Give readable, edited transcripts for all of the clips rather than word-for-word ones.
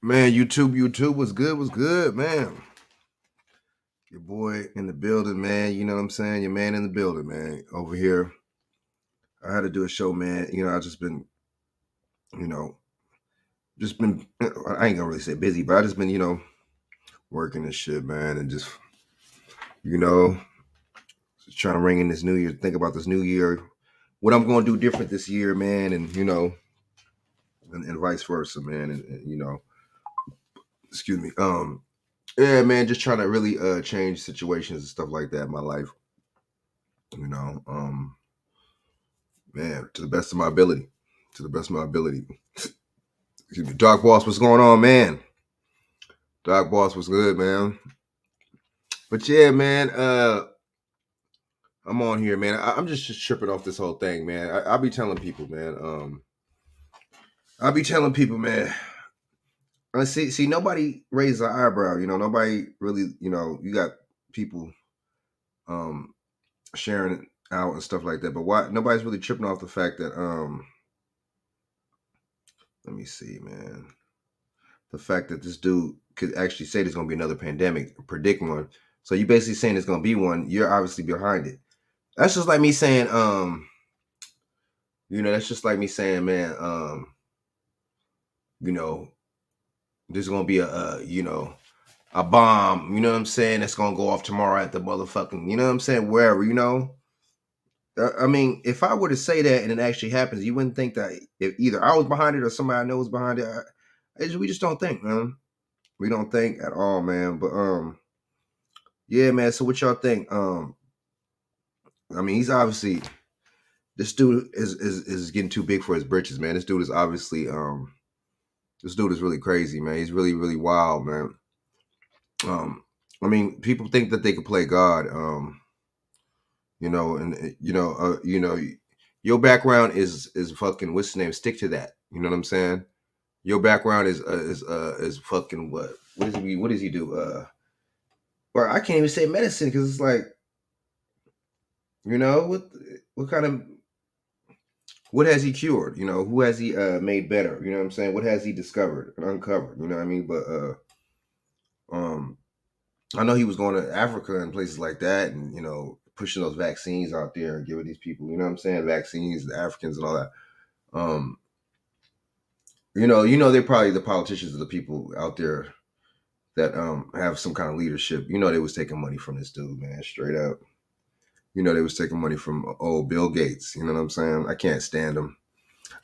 Man, YouTube was good, man. Your boy in the building, man. You know what I'm saying? Your man in the building, man. Over here, I had to do a show, man. I just been, you know, just been. I ain't gonna really say busy, but I just been, working and shit, man, and you know, just trying to ring in this new year. Think about this new year, what I'm gonna do different this year, man, and and vice versa, man, and excuse me, yeah, man, just trying to really change situations and stuff like that in my life, you know, um. Man, to the best of my ability. To the best of my ability. Excuse me. Dark Boss, what's going on, man? Dark Boss, what's good, man? But yeah, man, I'm on here, man. I'm just tripping off this whole thing, man. I'll be telling people, man. I'll be telling people, man. I see, nobody raised an eyebrow. Nobody really, you got people um sharing it out and stuff like that. But why nobody's really tripping off the fact that let me see, man. The fact that this dude could actually say there's going to be another pandemic, predict one. So you basically saying there's going to be one. You're obviously behind it. That's just like me saying, that's just like me saying, man, you know, there's going to be a bomb. You know what I'm saying? That's going to go off tomorrow at the motherfucking, you know what I'm saying? Wherever. I mean, if I were to say that and it actually happens, you wouldn't think that if either I was behind it or somebody I know was behind it. We just don't think, man. We don't think at all, man. But yeah, man. So what y'all think? I mean, he's obviously this dude is getting too big for his britches, man. This dude is obviously this dude is really crazy, man. He's really really wild, man. Um, I mean, people think that they could play God, and your background is fucking what's the name? Stick to that. You know what I'm saying? Your background is fucking what? What does he do? Or I can't even say medicine because it's like what kind of what has he cured? Who has he made better? You know what I'm saying? What has he discovered and uncovered? You know what I mean? But um, I know he was going to Africa and places like that, and pushing those vaccines out there and giving these people, you know what I'm saying, vaccines, the Africans and all that. Um, they're probably the politicians of the people out there that have some kind of leadership. They was taking money from this dude, man, straight up. They was taking money from old Bill Gates. You know what I'm saying? I can't stand him.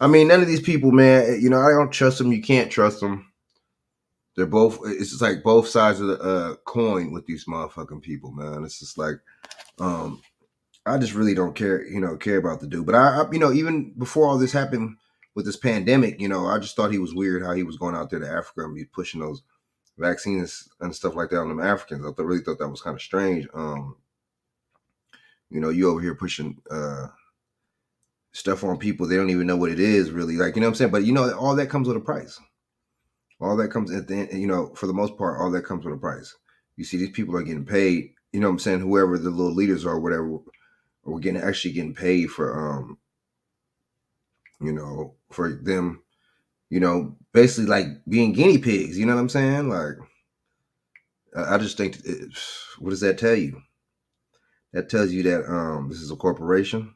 I mean, none of these people, man. I don't trust them. You can't trust them. They're both. It's just like both sides of the coin with these motherfucking people, man. It's just like, um, I just really don't care about the dude. But even before all this happened with this pandemic, I just thought he was weird how he was going out there to Africa and be pushing those vaccines and stuff like that on them Africans. Really thought that was kind of strange. You over here pushing stuff on people they don't even know what it is really, like, you know what I'm saying. But all that comes with a price. All that comes at the end, for the most part, all that comes with a price. You see, these people are getting paid, you know what I'm saying, whoever the little leaders are, or whatever, or getting paid for for them, basically like being guinea pigs, you know what I'm saying? Like, I just think what does that tell you? That tells you that this is a corporation.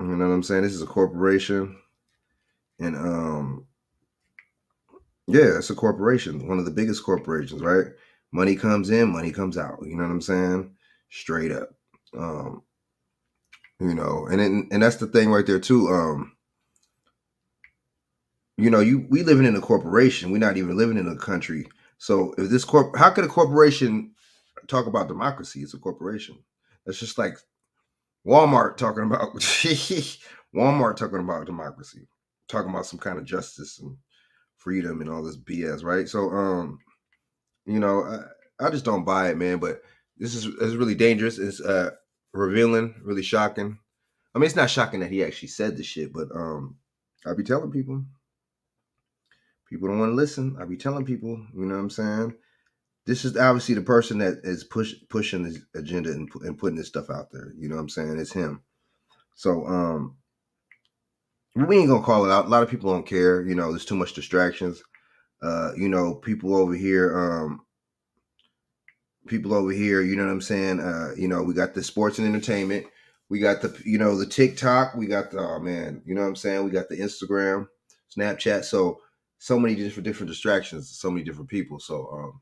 You know what I'm saying? This is a corporation, and yeah, it's a corporation, one of the biggest corporations, right? Money comes in, money comes out. You know what I'm saying? Straight up. Um, and that's the thing right there too. We living in a corporation. We're not even living in a country. So if how could a corporation talk about democracy? It's a corporation. That's just like Walmart talking about Walmart talking about democracy, talking about some kind of justice and freedom and all this BS, right? So you know, I just don't buy it, man. But it's really dangerous. It's revealing, really shocking. I mean, it's not shocking that he actually said the shit, but I be telling people don't want to listen. I be telling people, you know what I'm saying. This is obviously the person that is pushing this agenda and putting this stuff out there. You know what I'm saying? It's him. So we ain't gonna call it out. A lot of people don't care. You know, there's too much distractions. You know, people over here, you know what I'm saying? You know, we got the sports and entertainment. We got the, you know, the TikTok. We got the, oh man, you know what I'm saying? We got the Instagram, Snapchat. So many different distractions, so many different people. So,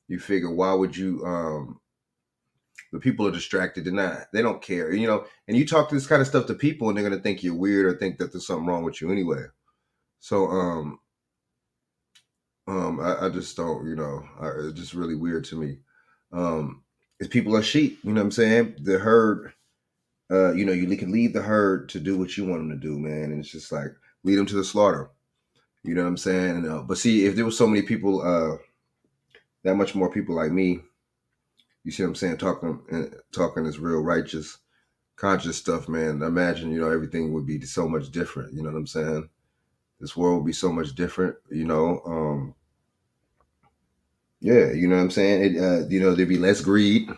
you figure, why would you, the people are distracted and they don't care, you know, and you talk to this kind of stuff to people and they're going to think you're weird or think that there's something wrong with you anyway. So, I just don't, you know, it's just really weird to me. If people are sheep, you know what I'm saying? The herd, you know, you can lead the herd to do what you want them to do, man. And it's just like, lead them to the slaughter. You know what I'm saying? But see, if there was so many people, that much more people like me, you see what I'm saying, talking this real righteous, conscious stuff, man. I imagine, you know, everything would be so much different. You know what I'm saying? This world would be so much different, you know. Yeah, you know what I'm saying? You know, there'd be less greed.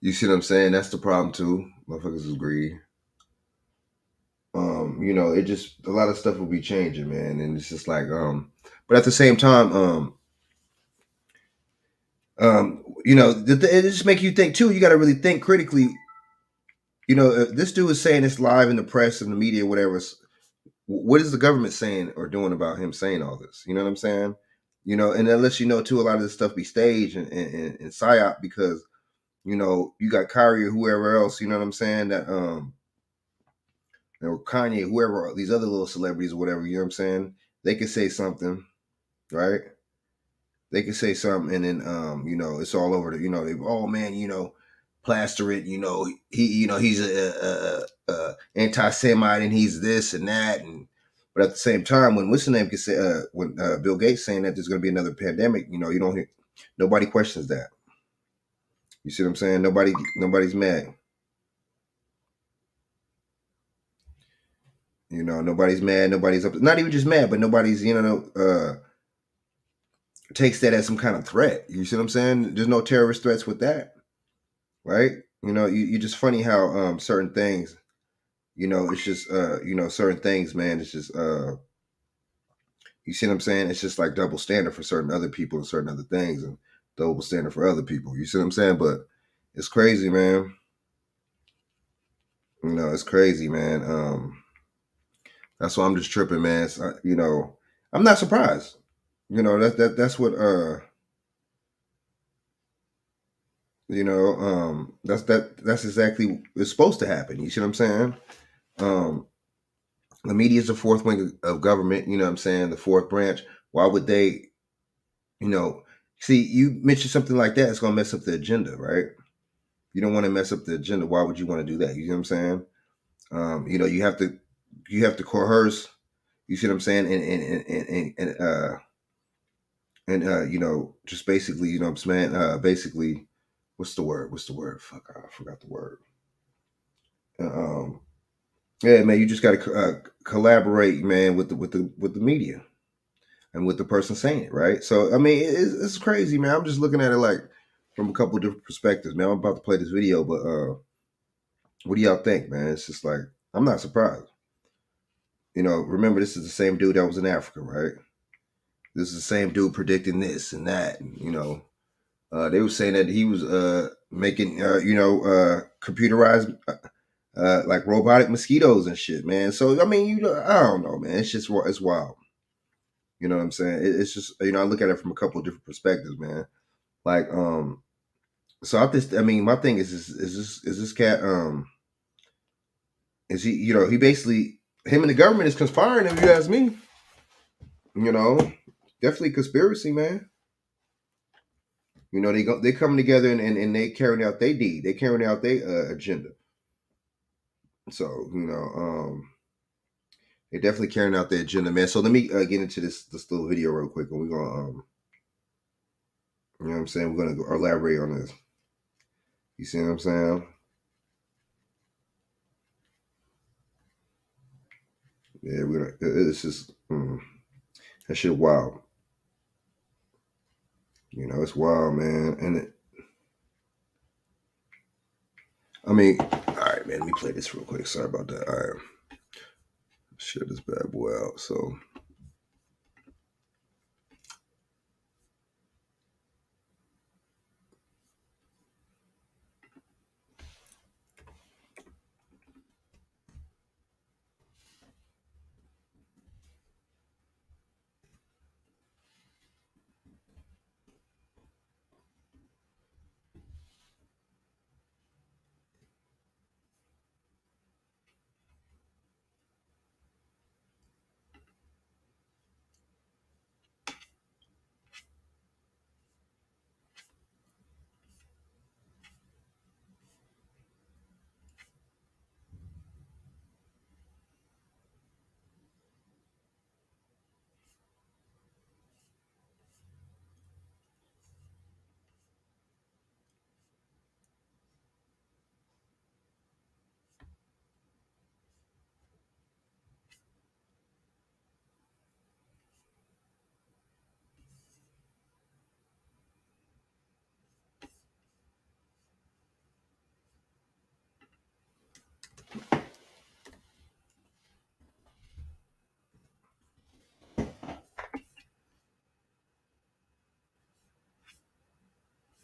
You see what I'm saying? That's the problem too. Motherfuckers is greed. You know, it just, a lot of stuff will be changing, man. And it's just like, but at the same time, you know, it just make you think too. You got to really think critically. You know, this dude is saying this live in the press and the media, whatever. What is the government saying or doing about him saying all this? You know what I'm saying? You know, and unless you know too, a lot of this stuff be staged and psyop, because you know you got Kyrie or whoever else. You know what I'm saying? That or Kanye, whoever, these other little celebrities or whatever. You know what I'm saying? They could say something, right? They could say something, and then you know, it's all over the, you know, they, oh man, you know, plaster it, you know, you know, he's a anti-Semite and he's this and that, and but at the same time, when what's the name can say, when Bill Gates saying that there's going to be another pandemic, you know, you don't hear, nobody questions that. You see what I'm saying? Nobody's mad. You know, nobody's mad. Nobody's up. Not even just mad, but nobody's, you know, takes that as some kind of threat. You see what I'm saying? There's no terrorist threats with that, right? You know, you just funny how certain things, you know, it's just you know, certain things, man, it's just you see what I'm saying? It's just like double standard for certain other people and certain other things, and double standard for other people. You see what I'm saying? But it's crazy, man. You know, it's crazy, man. That's why I'm just tripping, man. You know, I'm not surprised. You know, that's what you know, that's exactly, it's supposed to happen. You see what I'm saying? Um, the media is the fourth wing of government. You know what I'm saying? The fourth branch. Why would they? You know, see, you mention something like that, it's gonna mess up the agenda, right? You don't want to mess up the agenda. Why would you want to do that? You know what I'm saying? You know, you have to coerce. You see what I'm saying? And you know, just basically, you know what I'm saying? Basically, what's the word? What's the word? Fuck, I forgot the word. Um, yeah, man, you just got to collaborate, man, with the media and with the person saying it, right? So, I mean, it's crazy, man. I'm just looking at it like from a couple different perspectives, man. I'm about to play this video, but what do y'all think, man? It's just like, I'm not surprised. You know, remember, this is the same dude that was in Africa, right? This is the same dude predicting this and that, and, you know, they were saying that he was making, you know, computerized, like robotic mosquitoes and shit, man. So I mean, you know, I don't know, man. It's just, it's wild. You know what I'm saying? It's just, you know, I look at it from a couple of different perspectives, man. Like, so I mean, my thing is this cat, is he, you know, he basically, him and the government is conspiring, if you ask me. You know, definitely conspiracy, man. You know, they coming together and they carrying out their deed. They carrying out their agenda. So, you know, they definitely carrying out their agenda, man. So let me get into this little video real quick, and we're gonna, you know what I'm saying? We're gonna elaborate on this. You see what I'm saying? Yeah, we're gonna. It's just that shit wild. You know, it's wild, man. And I mean, all right, man. Let me play this real quick. Sorry about that. All right. Share this bad boy out. So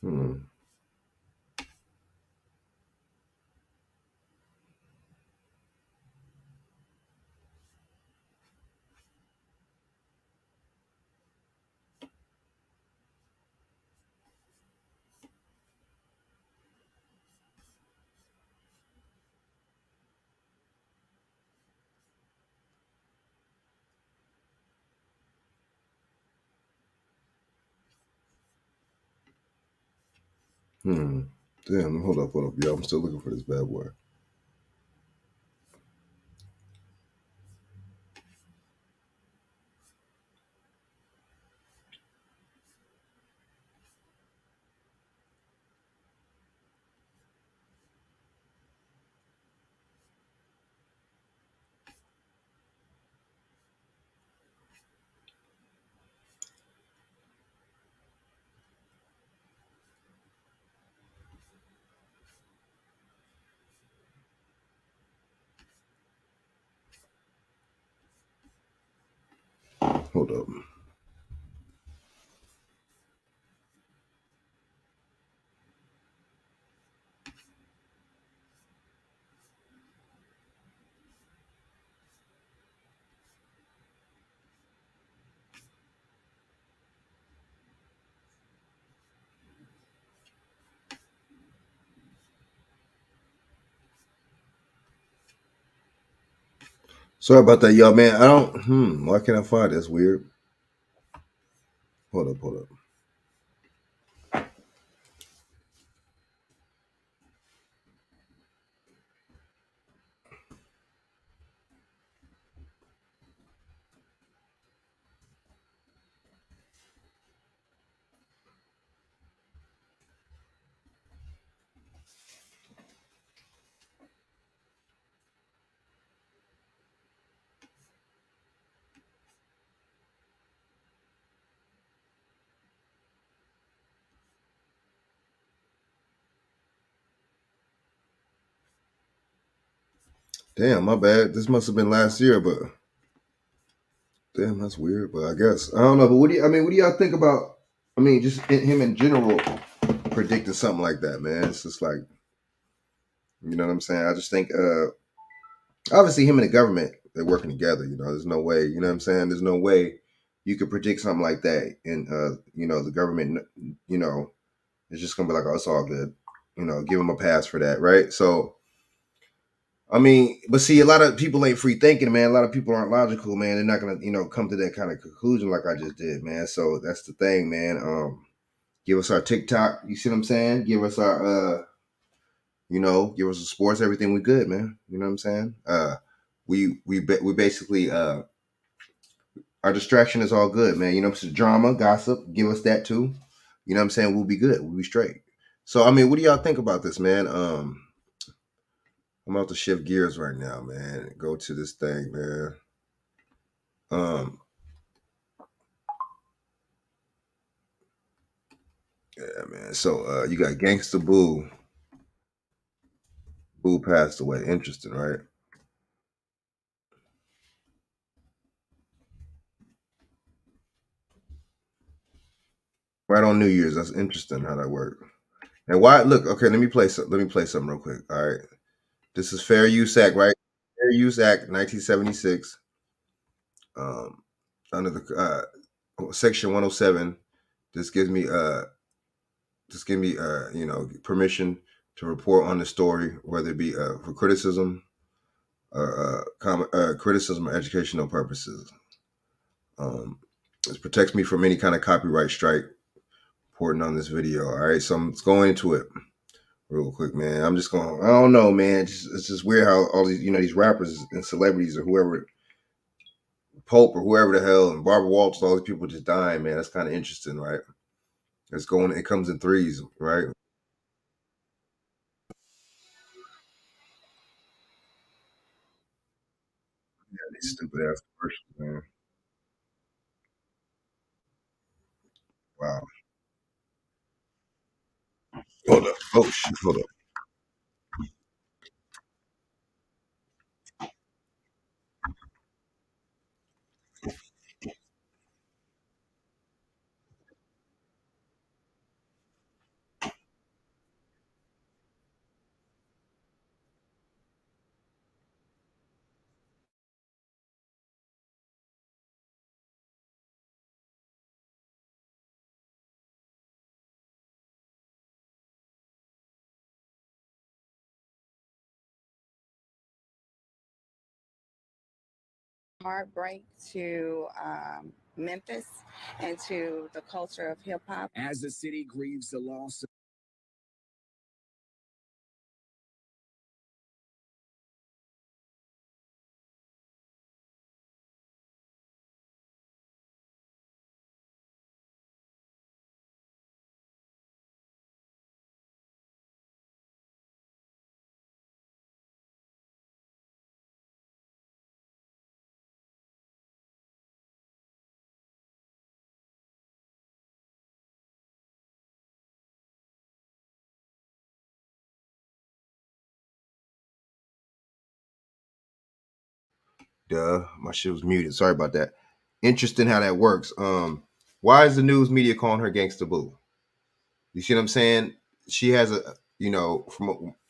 hmm. Damn, hold up, yo. I'm still looking for this bad boy. Hold up. Sorry about that, y'all, man. I don't. Why can't I find this? Weird. Hold up, hold up. Damn, my bad. This must have been last year, but damn, that's weird. But I guess I don't know. But what do you? I mean, what do y'all think about? I mean, just him in general predicting something like that, man. It's just like, you know what I'm saying. I just think, obviously, him and the government, they're working together. You know, there's no way. You know what I'm saying. There's no way you could predict something like that, and you know, the government, you know, it's just gonna be like, oh, it's all good. You know, give him a pass for that, right? So I mean, but see, a lot of people ain't free thinking, man. A lot of people aren't logical, man. They're not gonna, you know, come to that kind of conclusion like I just did, man. So that's the thing, man. Give us our TikTok. You see what I'm saying? Give us our, you know, give us the sports, everything. We good, man. You know what I'm saying? We basically our distraction is all good, man. You know, it's drama, gossip. Give us that too. You know what I'm saying? We'll be good. We'll be straight. So I mean, what do y'all think about this, man? I'm about to shift gears right now, man. Go to this thing, man. Um, yeah, man. So you got Gangsta Boo. Boo passed away. Interesting, right? Right on New Year's. That's interesting how that worked. And why? Look, okay. Let me play something real quick. All right. This is Fair Use Act, right? Fair Use Act, 1976. Um, under the Section 107. This gives me permission to report on the story, whether it be for criticism or criticism or educational purposes. This protects me from any kind of copyright strike reporting on this video. All right, so I'm going into it real quick, man. I'm just going. I don't know, man. It's just weird how all these these rappers and celebrities or whoever, Pope or whoever the hell, and Barbara Walters, all these people just dying, man. That's kind of interesting, right? It's going. It comes in threes, right? Yeah, these stupid ass commercials, man. Wow. Hold up. Oh shit. Hold up. Heartbreak to Memphis and to the culture of hip hop. As the city grieves the loss of Duh, my shit was muted. Sorry about that. Interesting how that works. Why is the news media calling her Gangsta Boo? You see what I'm saying? She has a,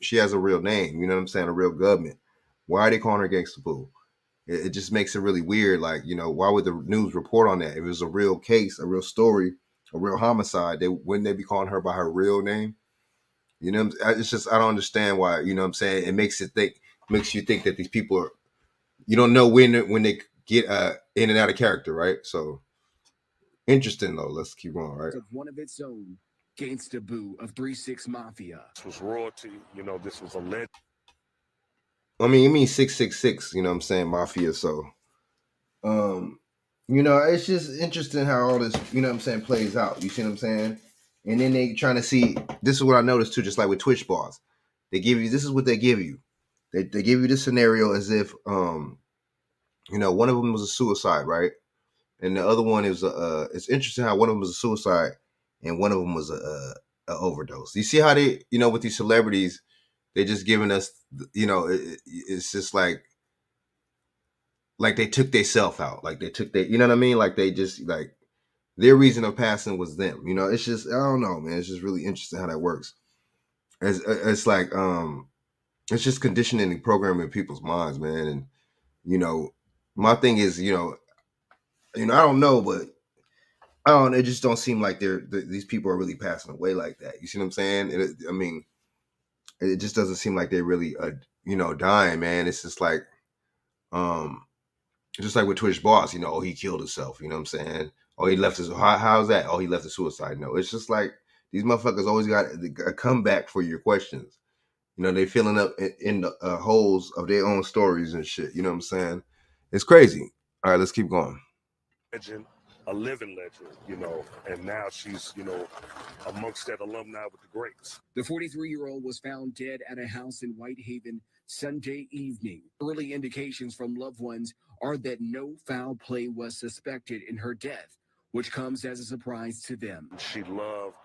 she has a real name. You know what I'm saying? A real government. Why are they calling her Gangsta Boo? It just makes it really weird. Like, why would the news report on that? If it was a real case, a real story, a real homicide, they wouldn't they be calling her by her real name? It's just I don't understand why. You know what I'm saying? It makes you think that these people are. You don't know when they get in and out of character, right? So interesting though. Let's keep going, right? of one of its own, Gangsta Boo of 3-6 Mafia. This was royalty. This was a legend. I mean, it means 666. You know what I'm saying? Mafia. So, um, it's just interesting how all this, what I'm saying, plays out. You see what I'm saying? And then they trying to see. This is what I noticed too. Just like with Twitch bars, they give you. This is what they give you. They give you this scenario as if one of them was a suicide, right? And the other one is it's interesting how one of them was a suicide and one of them was a overdose. You see how they, with these celebrities, they just giving us, it's just like they took their self out, like they took their, you know what I mean, like they just like their reason of passing was them. It's just I don't know, man. It's just really interesting how that works. It's like it's just conditioning and programming people's minds, man. And my thing is, I don't know, but I don't. It just don't seem like these people are really passing away like that. You see what I'm saying? I mean, it just doesn't seem like they're really, dying, man. It's um, just like with Twitch Boss. Oh, he killed himself. You know what I'm saying? Oh, he left his. How's that? Oh, he left a suicide note. It's just like these motherfuckers always got a comeback for your questions. They filling up in the holes of their own stories and shit. You know what I'm saying? It's crazy. All right, let's keep going. Legend, a living legend, and now she's, amongst that alumni with the greats. The 43-year-old was found dead at a house in Whitehaven Sunday evening. Early indications from loved ones are that no foul play was suspected in her death, which comes as a surprise to them. She loved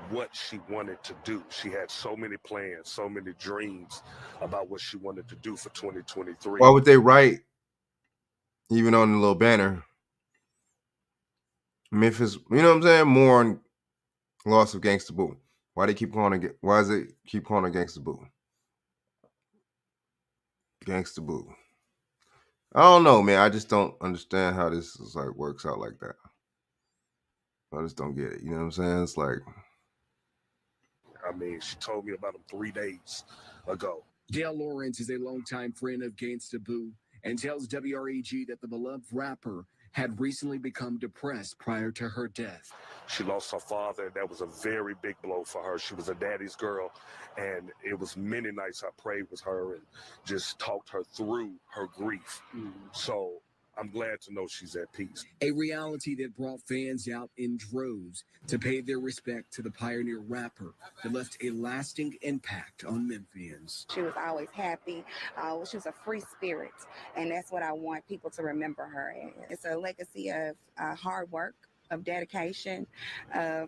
what she wanted to do. She had so many plans, so many dreams about what she wanted to do for 2023. Why would they write, even on the little banner, Memphis, you know what I'm saying? Mourn Loss of Gangsta Boo. Why they keep calling it? Why does it keep calling it Gangsta Boo? Gangsta Boo. I don't know, man. I just don't understand how this is like works out like that. I just don't get it. You know what I'm saying? It's like, I mean, she told me about him 3 days ago. Dale Lawrence is a longtime friend of Gangsta Boo and tells WREG that the beloved rapper had recently become depressed prior to her death. She lost her father, and that was a very big blow for her. She was a daddy's girl, and it was many nights I prayed with her and just talked her through her grief. So I'm glad to know she's at peace. A reality that brought fans out in droves to pay their respect to the pioneer rapper that left a lasting impact on Memphians. She was always happy. She was a free spirit, and that's what I want people to remember her. It's a legacy of hard work, of dedication, of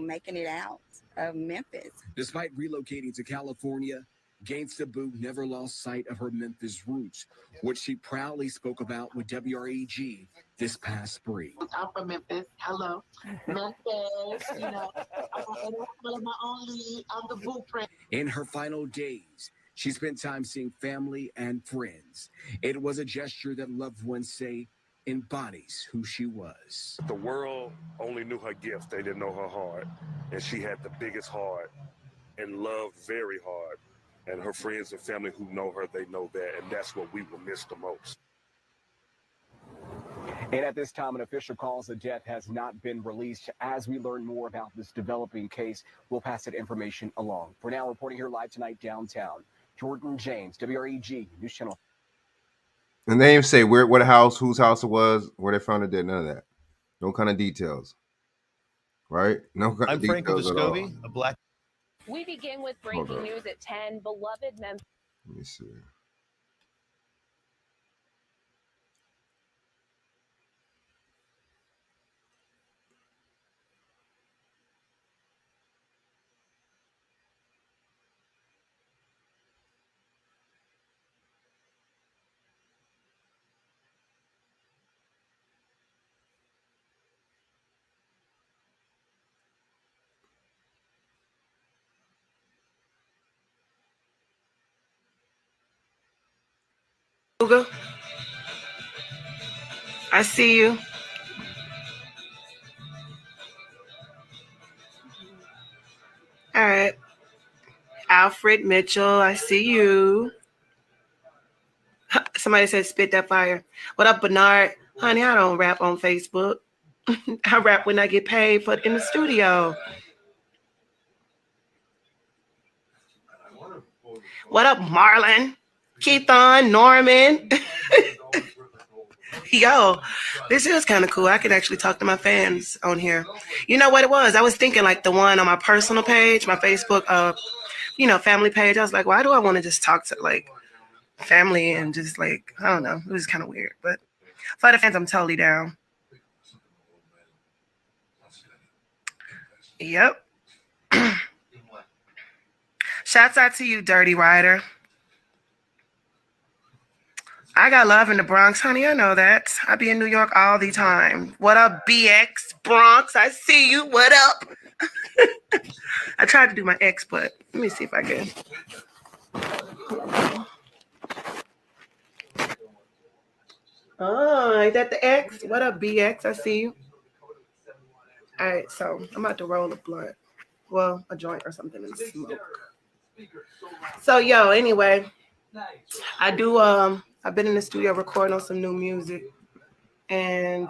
making it out of Memphis. Despite relocating to California, Gangsta Boo never lost sight of her Memphis roots, which she proudly spoke about with WREG this past spring. I'm from Memphis. Hello, Memphis. I'm my own lead. I'm the blueprint. In her final days, she spent time seeing family and friends. It was a gesture that loved ones say embodies who she was. The world only knew her gift. They didn't know her heart. And she had the biggest heart and loved very hard. And her friends and family who know her, they know that. And that's what we will miss the most. And at this time, an official cause of death has not been released. As we learn more about this developing case, we'll pass that information along. For now, reporting here live tonight downtown, Jordan James, WREG News Channel. and they didn't say what house, whose house it was, where they found it. Did none of that. No kind of details. Right? No kind I'm of Franco details at all. Vescovi, a black. We begin with breaking news at 10. Beloved Memphis. Let me see. I see you. All right. Alfred Mitchell, I see you. Somebody said spit that fire. What up, Bernard? Honey, I don't rap on Facebook. I rap when I get paid for in the studio. What up, Marlon? Keithon, Norman. Yo, this is kind of cool. I could actually talk to my fans on here. You know what it was? I was thinking like the one on my personal page, my Facebook, family page. I was like, why do I want to just talk to like family and just like, I don't know. It was kind of weird. But for the fans, I'm totally down. Yep. Shouts out to you, Dirty Rider. I got love in the Bronx, honey. I know that. I be in New York all the time. What up, BX Bronx? I see you. What up? I tried to do my X, but let me see if I can. Oh, ain't that the X? What up, BX? I see you. All right, so I'm about to roll a blunt. Well, a joint or something and smoke. So, anyway, I do, I've been in the studio recording on some new music, and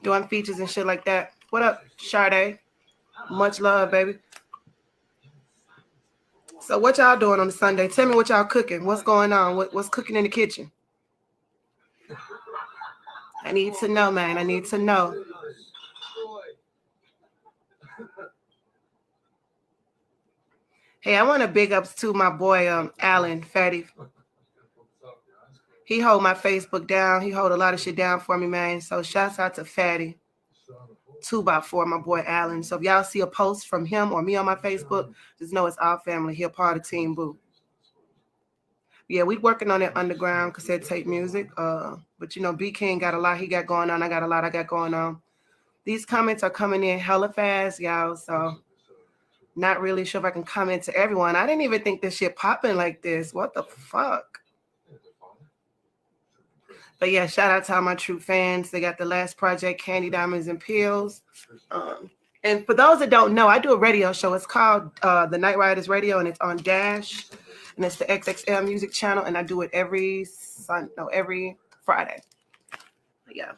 doing features and shit like that. What up, Sade? Much love, baby. So what y'all doing on the Sunday? Tell me what y'all cooking. What's going on? What's cooking in the kitchen? I need to know, man. I need to know. Hey, I want to big ups to my boy, Alan Fatty. He hold my Facebook down. He hold a lot of shit down for me, man. So shouts out to Fatty. 2x4, my boy Alan. So if y'all see a post from him or me on my Facebook, just know it's our family. He'll part of Team Boo. Yeah, we working on it underground cassette tape music. But you know, B King got a lot he got going on. I got a lot I got going on. These comments are coming in hella fast, y'all. So not really sure if I can comment to everyone. I didn't even think this shit popping like this. What the fuck? But yeah, shout out to all my true fans. They got the last project, Candy Diamonds and Pills. And for those that don't know, I do a radio show. It's called The Night Riders Radio, and it's on Dash, and it's the XXL Music Channel, and I do it every Friday. But yeah.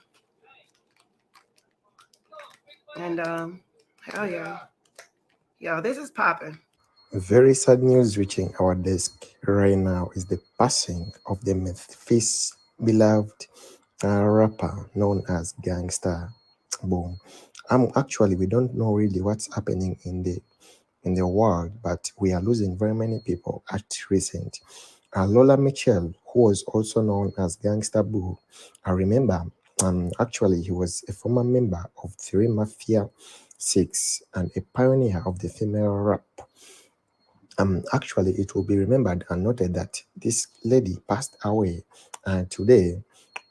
And hell yeah. Yo, this is popping. Very sad news reaching our desk right now is the passing of the Memphis beloved rapper known as Gangsta Boom. We don't know really what's happening in the world, but we are losing very many people at recent. Lola Mitchell, who was also known as Gangsta Boo, I remember. Actually, he was a former member of 3 Mafia 6 and a pioneer of the female rap. Actually, it will be remembered and noted that this lady passed away today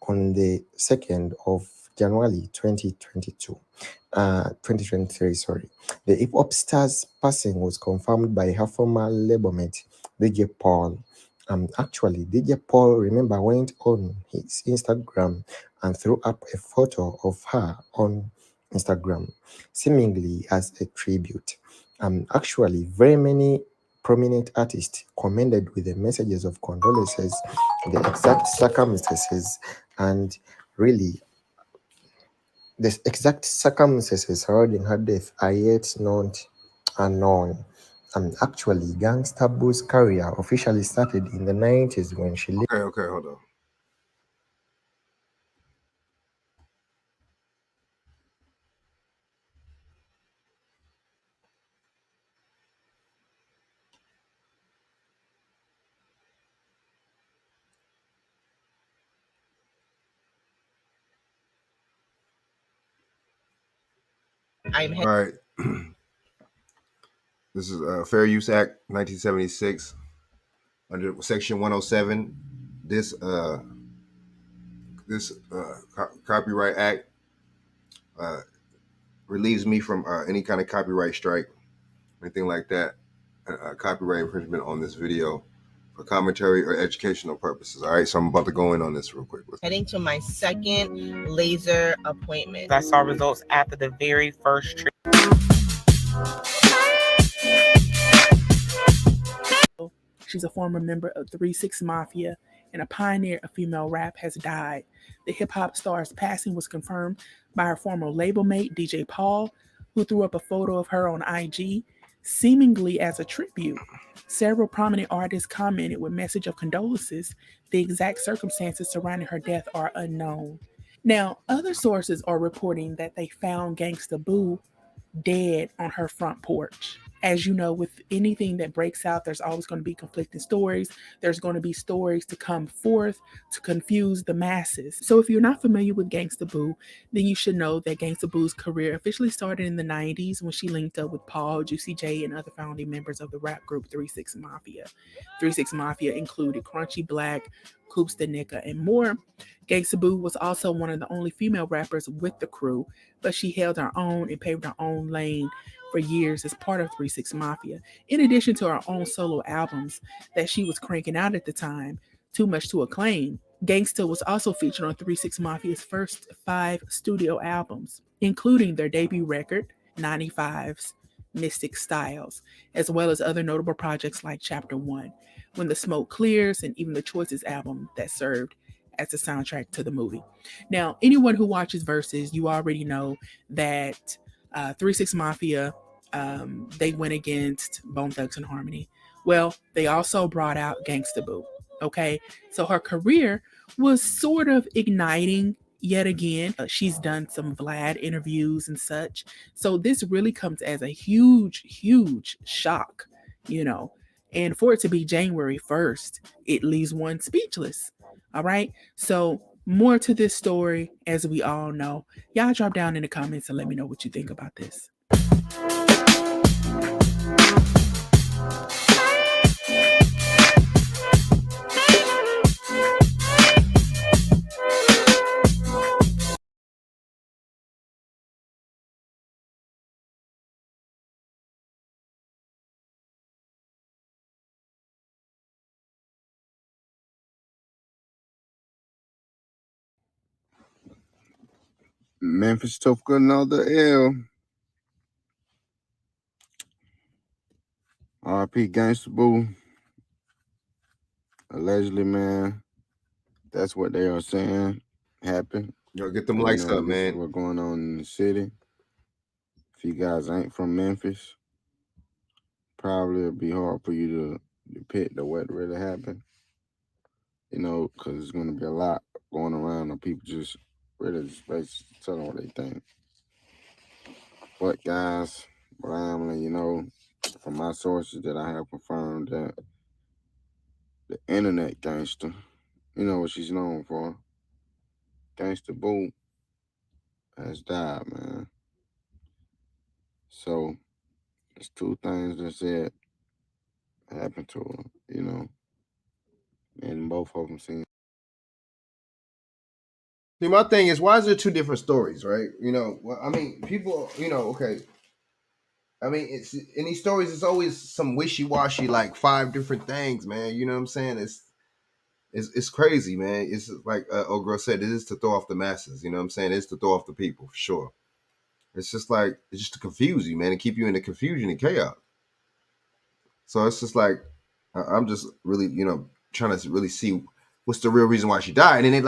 on the 2nd of January 2023. Sorry, the hip hop star's passing was confirmed by her former label mate DJ Paul. Actually, DJ Paul, remember, went on his Instagram and threw up a photo of her on Instagram, seemingly as a tribute. Actually, very many prominent artists commended with the messages of condolences, the exact circumstances, and really the exact circumstances surrounding her death are yet not unknown. Actually, Gangsta Boo's career officially started in the 90s when she lived. Okay, hold on. All right. This is Fair Use Act 1976 under Section 107. This Copyright Act relieves me from any kind of copyright strike, anything like that, copyright infringement on this video for commentary or educational purposes. All right, so I'm about to go in on this real quick. Heading to my second laser appointment. I saw results after the very first treatment. She's a former member of 3 6 Mafia and a pioneer of female rap, has died. The hip-hop star's passing was confirmed by her former label mate, DJ Paul, who threw up a photo of her on IG, seemingly as a tribute. Several prominent artists commented with message of condolences. The exact circumstances surrounding her death are unknown. Now, other sources are reporting that they found Gangsta Boo dead on her front porch. As you know, with anything that breaks out, there's always going to be conflicting stories. There's going to be stories to come forth to confuse the masses. So if you're not familiar with Gangsta Boo, then you should know that Gangsta Boo's career officially started in the 90s when she linked up with Paul, Juicy J, and other founding members of the rap group 3 6 Mafia. 3 6 Mafia included Crunchy Black, Coops the Nicka, and more. Gangsta Boo was also one of the only female rappers with the crew, but she held her own and paved her own lane for years as part of 3 6 Mafia, in addition to her own solo albums that she was cranking out at the time, too much to acclaim. Gangsta was also featured on 3 6 Mafia's first 5 studio albums, including their debut record, 95's Mystic Styles, as well as other notable projects like Chapter 1, When the Smoke Clears, and even the Choices album that served as a soundtrack to the movie. Now, anyone who watches Versus, you already know that 3 6 Mafia, they went against Bone Thugs and Harmony. Well, they also brought out Gangsta Boo. Okay, so her career was sort of igniting yet again. She's done some Vlad interviews and such. So this really comes as a huge, huge shock, you know. And for it to be January 1st, it leaves one speechless. All right. So more to this story, as we all know. Y'all drop down in the comments and let me know what you think about this. Memphis took another L. RP Gangsta Boo. Allegedly, man. That's what they are saying happened. Yo, get them lights up, this man. is what's going on in the city. If you guys ain't from Memphis, probably it'll be hard for you to depict what really happened. Because it's going to be a lot going around and people just really just basically telling what they think. But guys, what I am letting from my sources that I have confirmed that the internet gangster, what she's known for, Gangsta Boo, has died, man. So there's two things that said happened to her, and both of them seem. See, my thing is, why is there two different stories, right? I mean, people, okay. I mean, it's in these stories, it's always some wishy-washy, like 5 different things, man. You know what I'm saying? It's crazy, man. It's like old girl said, it is to throw off the masses. You know what I'm saying? It's to throw off the people, for sure. It's just to confuse you, man, and keep you in the confusion and chaos. So it's just like, I'm just really, trying to really see what's the real reason why she died. And then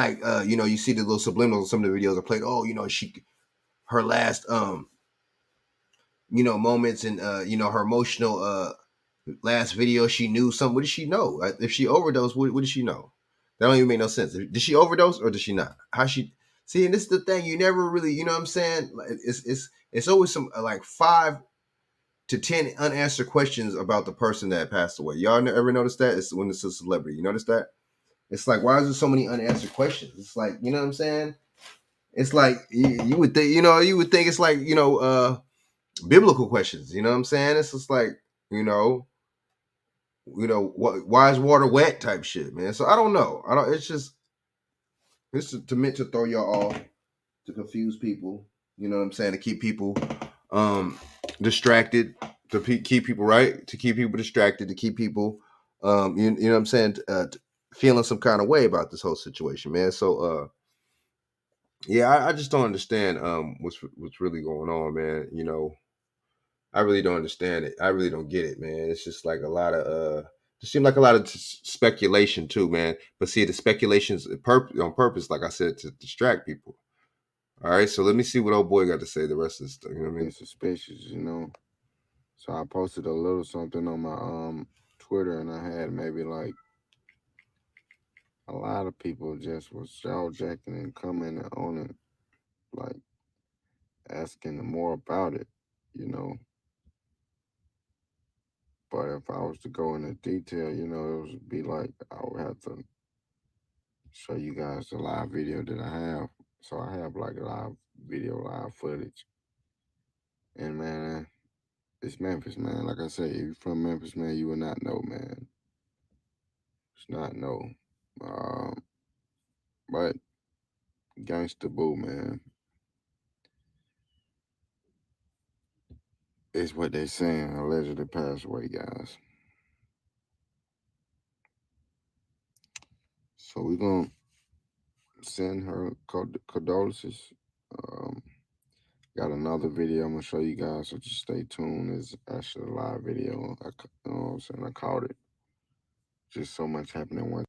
you see the little subliminals on some of the videos are played. Oh, her last, moments and, her emotional, last video, she knew something. What did she know? If she overdosed, what did she know? That don't even make no sense. Did she overdose or did she not? How she see? And this is the thing. You never really, you know what I'm saying? It's always some 5 to 10 unanswered questions about the person that passed away. Y'all ever notice that? It's when it's a celebrity. You notice that? It's like, why is there so many unanswered questions? It's like, you know what I'm saying? It's like you would think, you would think it's like, biblical questions. You know what I'm saying? It's just like, why is water wet type shit, man. So I don't know. It's meant to throw y'all off, to confuse people. You know what I'm saying? To keep people distracted, to keep people right, to keep people distracted, to keep people, you know what I'm saying, feeling some kind of way about this whole situation, man. So, yeah, I just don't understand what's really going on, man. I really don't understand it. I really don't get it, man. It's just like a lot of it seemed like a lot of speculation too, man. But see, the speculation's on purpose, like I said, to distract people. All right, so let me see what old boy got to say. The rest of this stuff, you know what I mean? Suspicious, So I posted a little something on my Twitter, and I had maybe like a lot of people just was jaw-jacking and commenting on it, like asking more about it, But if I was to go into detail, it would be like I would have to show you guys the live video that I have. So I have like live footage. And man, it's Memphis, man. Like I say, if you're from Memphis, man, you will not know, man. It's not know. But Gangsta Boo, man, is what they saying. Allegedly passed away, guys. So we're gonna send her condolences. Got another video I'm gonna show you guys, so just stay tuned. It's actually a live video. You know what I'm saying? I caught it. Just so much happening one.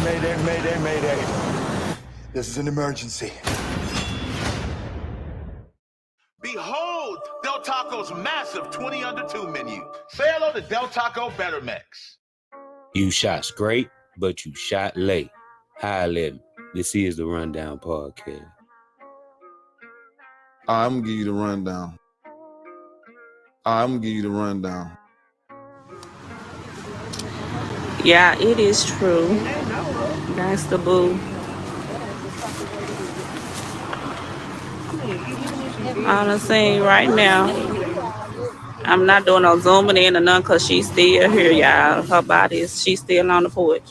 Mayday, mayday, mayday. This is an emergency. Behold, Del Taco's massive 20 under 2 menu. Say hello to Del Taco Better Mix. You shot straight, but you shot late. Hi, Living. This is the Rundown Podcast. I'm gonna give you the rundown. Yeah, it is true. Gangsta Boo. I'm saying right now, I'm not doing no zooming in or none because she's still here, y'all. Her body is, she's still on the porch.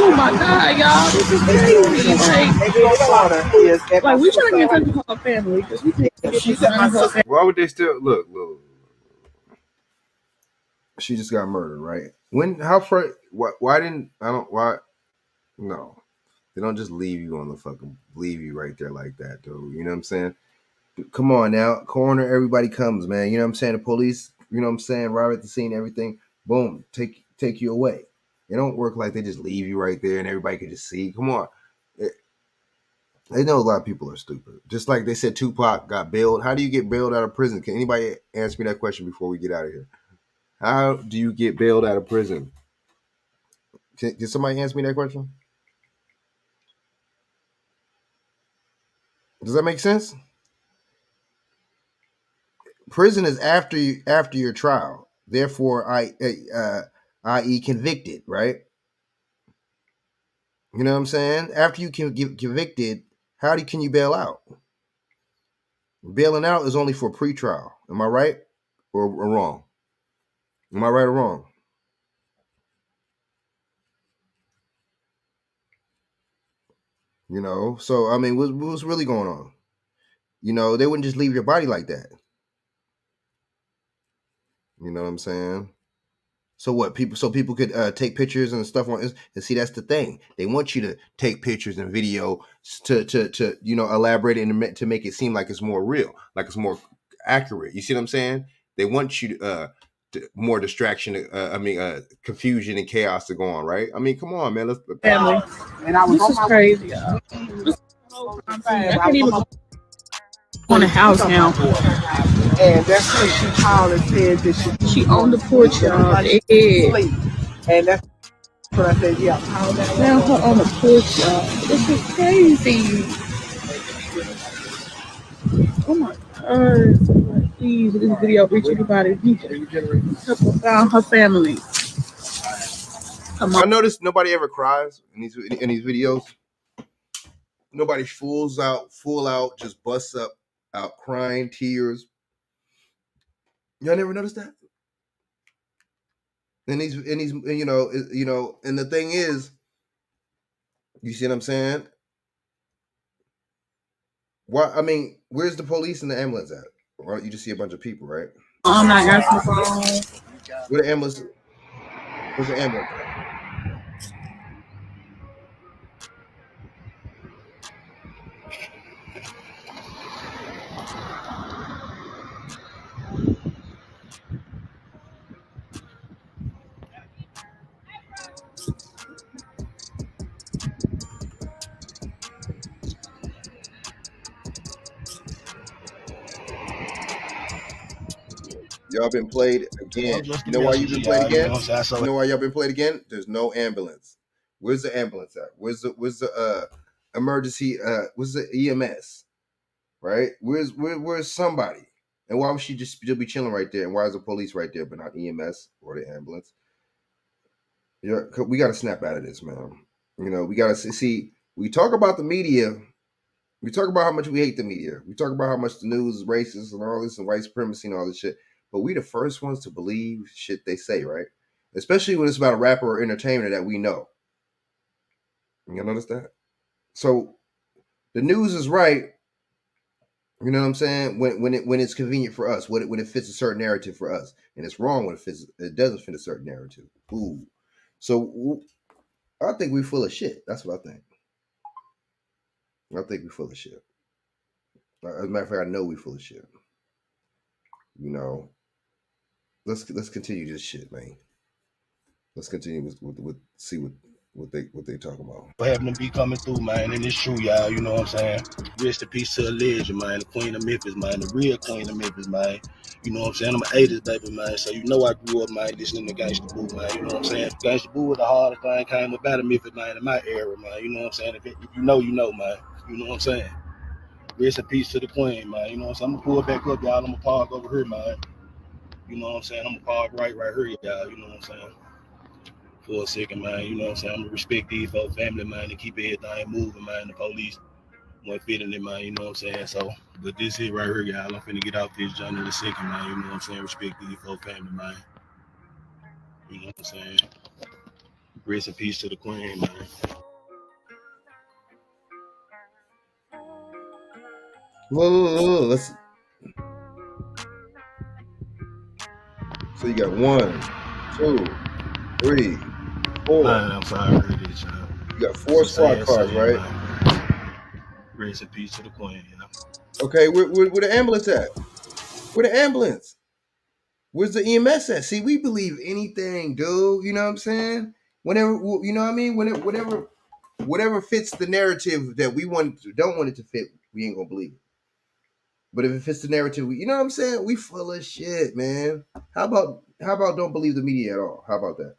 Oh my God, y'all, this is crazy. Like we trying to get in touch with her family because we can't get in touch with her family. Why would they still look? She just got murdered, right? When? How far? Why didn't I don't? Why? No, they don't just leave you right there like that, though. You know what I'm saying? Come on now, coroner. Everybody comes, man. You know what I'm saying? The police. You know what I'm saying? Arrive at the scene, everything. Boom, take you away. It don't work like they just leave you right there and everybody can just see. Come on. They know a lot of people are stupid. Just like they said Tupac got bailed. How do you get bailed out of prison? Can anybody answer me that question before we get out of here? How do you get bailed out of prison? Can somebody answer me that question? Does that make sense? Prison is after your trial. Therefore, i.e. convicted, right? You know what I'm saying? After you can get convicted, can you bail out? Bailing out is only for pretrial. Am I right or wrong? Am I right or wrong? You know, so I mean, what's really going on? You know, they wouldn't just leave your body like that. You know what I'm saying? So what? People could take pictures and stuff on. And see, that's the thing. They want you to take pictures and video to elaborate it and to make it seem like it's more real, like it's more accurate. You see what I'm saying? They want you to more distraction. Confusion and chaos to go on, right? I mean, come on, man. Let's family. This is crazy, y'all. I can't even go on the house now. And that's when she called and said that she on the porch, y'all. And that's what I said, yeah. Now her on the porch, y'all. This is crazy. Oh my God. Please, this video reach anybody. Help her found her family. I noticed nobody ever cries in these videos. Nobody full out, just busts out crying, tears. Y'all never noticed that? And these, you know, and the thing is, you see what I'm saying? Why? I mean, where's the police and the ambulance at? Why don't you just see a bunch of people, right? I'm not answering the phone. Where the ambulance? Where's the ambulance at? Y'all been played again. You know why you've been played again? You know why y'all been played again? There's no ambulance. Where's the ambulance at? Where's the emergency? Where's the EMS? Right? Where's somebody? And why would she just still be chilling right there? And why is the police right there, but not EMS or the ambulance? Yeah, we got to snap out of this, man. You know, we got to see. We talk about the media. We talk about how much we hate the media. We talk about how much the news is racist and all this and white supremacy and all this shit. But we the first ones to believe shit they say, right? Especially when it's about a rapper or entertainer that we know. You notice that? So the news is right. You know what I'm saying? When it's convenient for us, when it fits a certain narrative for us, and it's wrong when it doesn't fit a certain narrative. Ooh, so I think we're full of shit. That's what I think. I think we're full of shit. As a matter of fact, I know we're full of shit. You know, let's continue this shit, man. Let's continue with see what they talking about. For having them be coming through, man, and it's true, y'all. You know what I'm saying? Rest in peace to a legend, man. The Queen of Memphis, man. The real Queen of Memphis, man. You know what I'm saying? I'm an 80s baby, man. So you know I grew up, man, listening to Gangsta Boo, man. You know what I'm saying? Gangsta Boo was the hardest thing came about in Memphis, man, in my era, man. You know what I'm saying? If you know, you know, man. You know what I'm saying? Rest in peace to the Queen, man. You know what I'm saying? I'm gonna pull back up, y'all. I'm gonna park over here, man. You know what I'm saying? I'm gonna park right here, y'all. You know what I'm saying? For a second, man. You know what I'm saying? I'm gonna respect these folks' family, man, and keep everything moving, man. The police, more fitting in man, you know what I'm saying? So, but this is right here, y'all. I'm finna get off this journey in a second, man. You know what I'm saying? Respect these folks family, man. You know what I'm saying? Grace and peace to the queen, man. Let's. So you got 1, 2, 3, 4. Man, I'm sorry, I heard this, y'all. You got 4 squad cars, right? Man. Grace and peace to the queen, you know? Okay, where the ambulance at? Where the ambulance? Where's the EMS at? See, we believe anything, dude. You know what I'm saying? Whenever, you know what I mean? Whatever fits the narrative that we don't want it to fit, we ain't gonna believe it. But if it fits the narrative, you know what I'm saying? We full of shit, man. How about don't believe the media at all? How about that?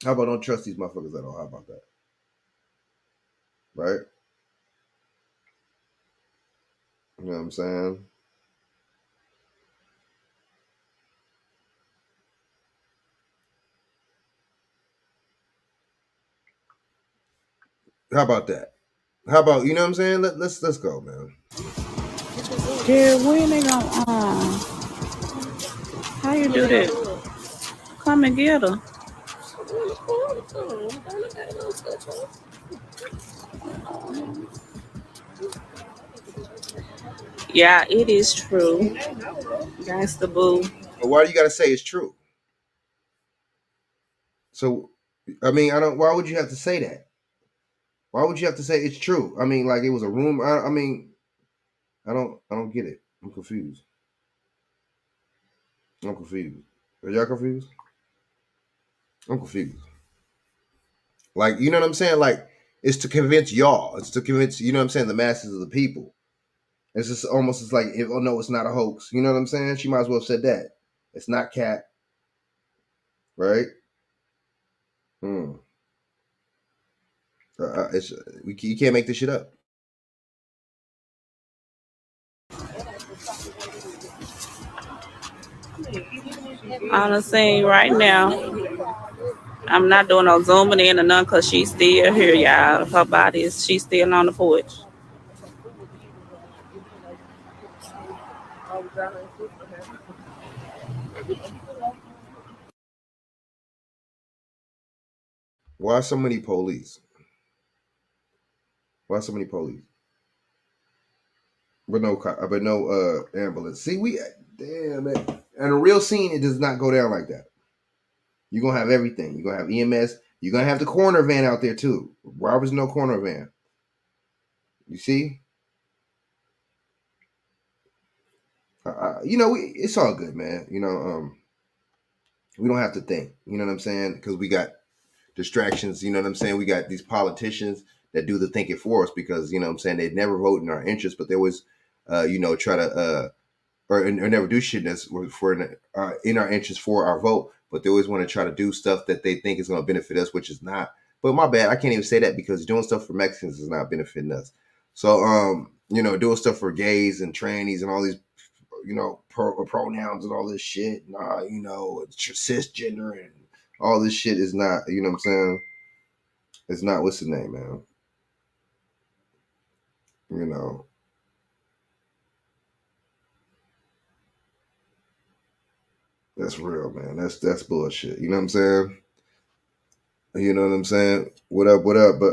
How about don't trust these motherfuckers at all? How about that? Right? You know what I'm saying? How about that? How about, you know what I'm saying? Let's go, man. Yeah, when they gonna how you do that? Come and get her. Yeah, it is true. That's the boo. But why do you gotta say it's true? So, I mean, why would you have to say that? Why would you have to say it's true? I mean, like it was a rumor. I mean, I don't get it. I'm confused. Are y'all confused? I'm confused. Like, you know what I'm saying? Like, it's to convince y'all. It's to convince, you know what I'm saying, the masses of the people. It's just almost it's like, oh no, it's not a hoax. You know what I'm saying? She might as well have said that. It's not cat. Right? You can't make this shit up. I'm saying right now, I'm not doing no zooming in or none because she's still here, y'all. Her body is, she's still on the porch. Why so many police? Why so many police? But no ambulance. See, damn man. And a real scene, it does not go down like that. You're gonna have everything. You're gonna have EMS. You're gonna have the coroner van out there too. Why was no coroner van? You see? You know, it's all good, man. You know, we don't have to think. You know what I'm saying? Because we got distractions. You know what I'm saying? We got these politicians that do the thinking for us because, you know what I'm saying, they never vote in our interest, but they always, you know, try to, or never do shit that's for in our interest for our vote, but they always want to try to do stuff that they think is going to benefit us, which is not. But my bad, I can't even say that because doing stuff for Mexicans is not benefiting us. So, you know, doing stuff for gays and trannies and all these, you know, pronouns and all this shit, you know, cisgender and all this shit is not, you know what I'm saying? It's not, what's the name, man? You know. That's real, man. That's bullshit. You know what I'm saying? You know what I'm saying? What up? But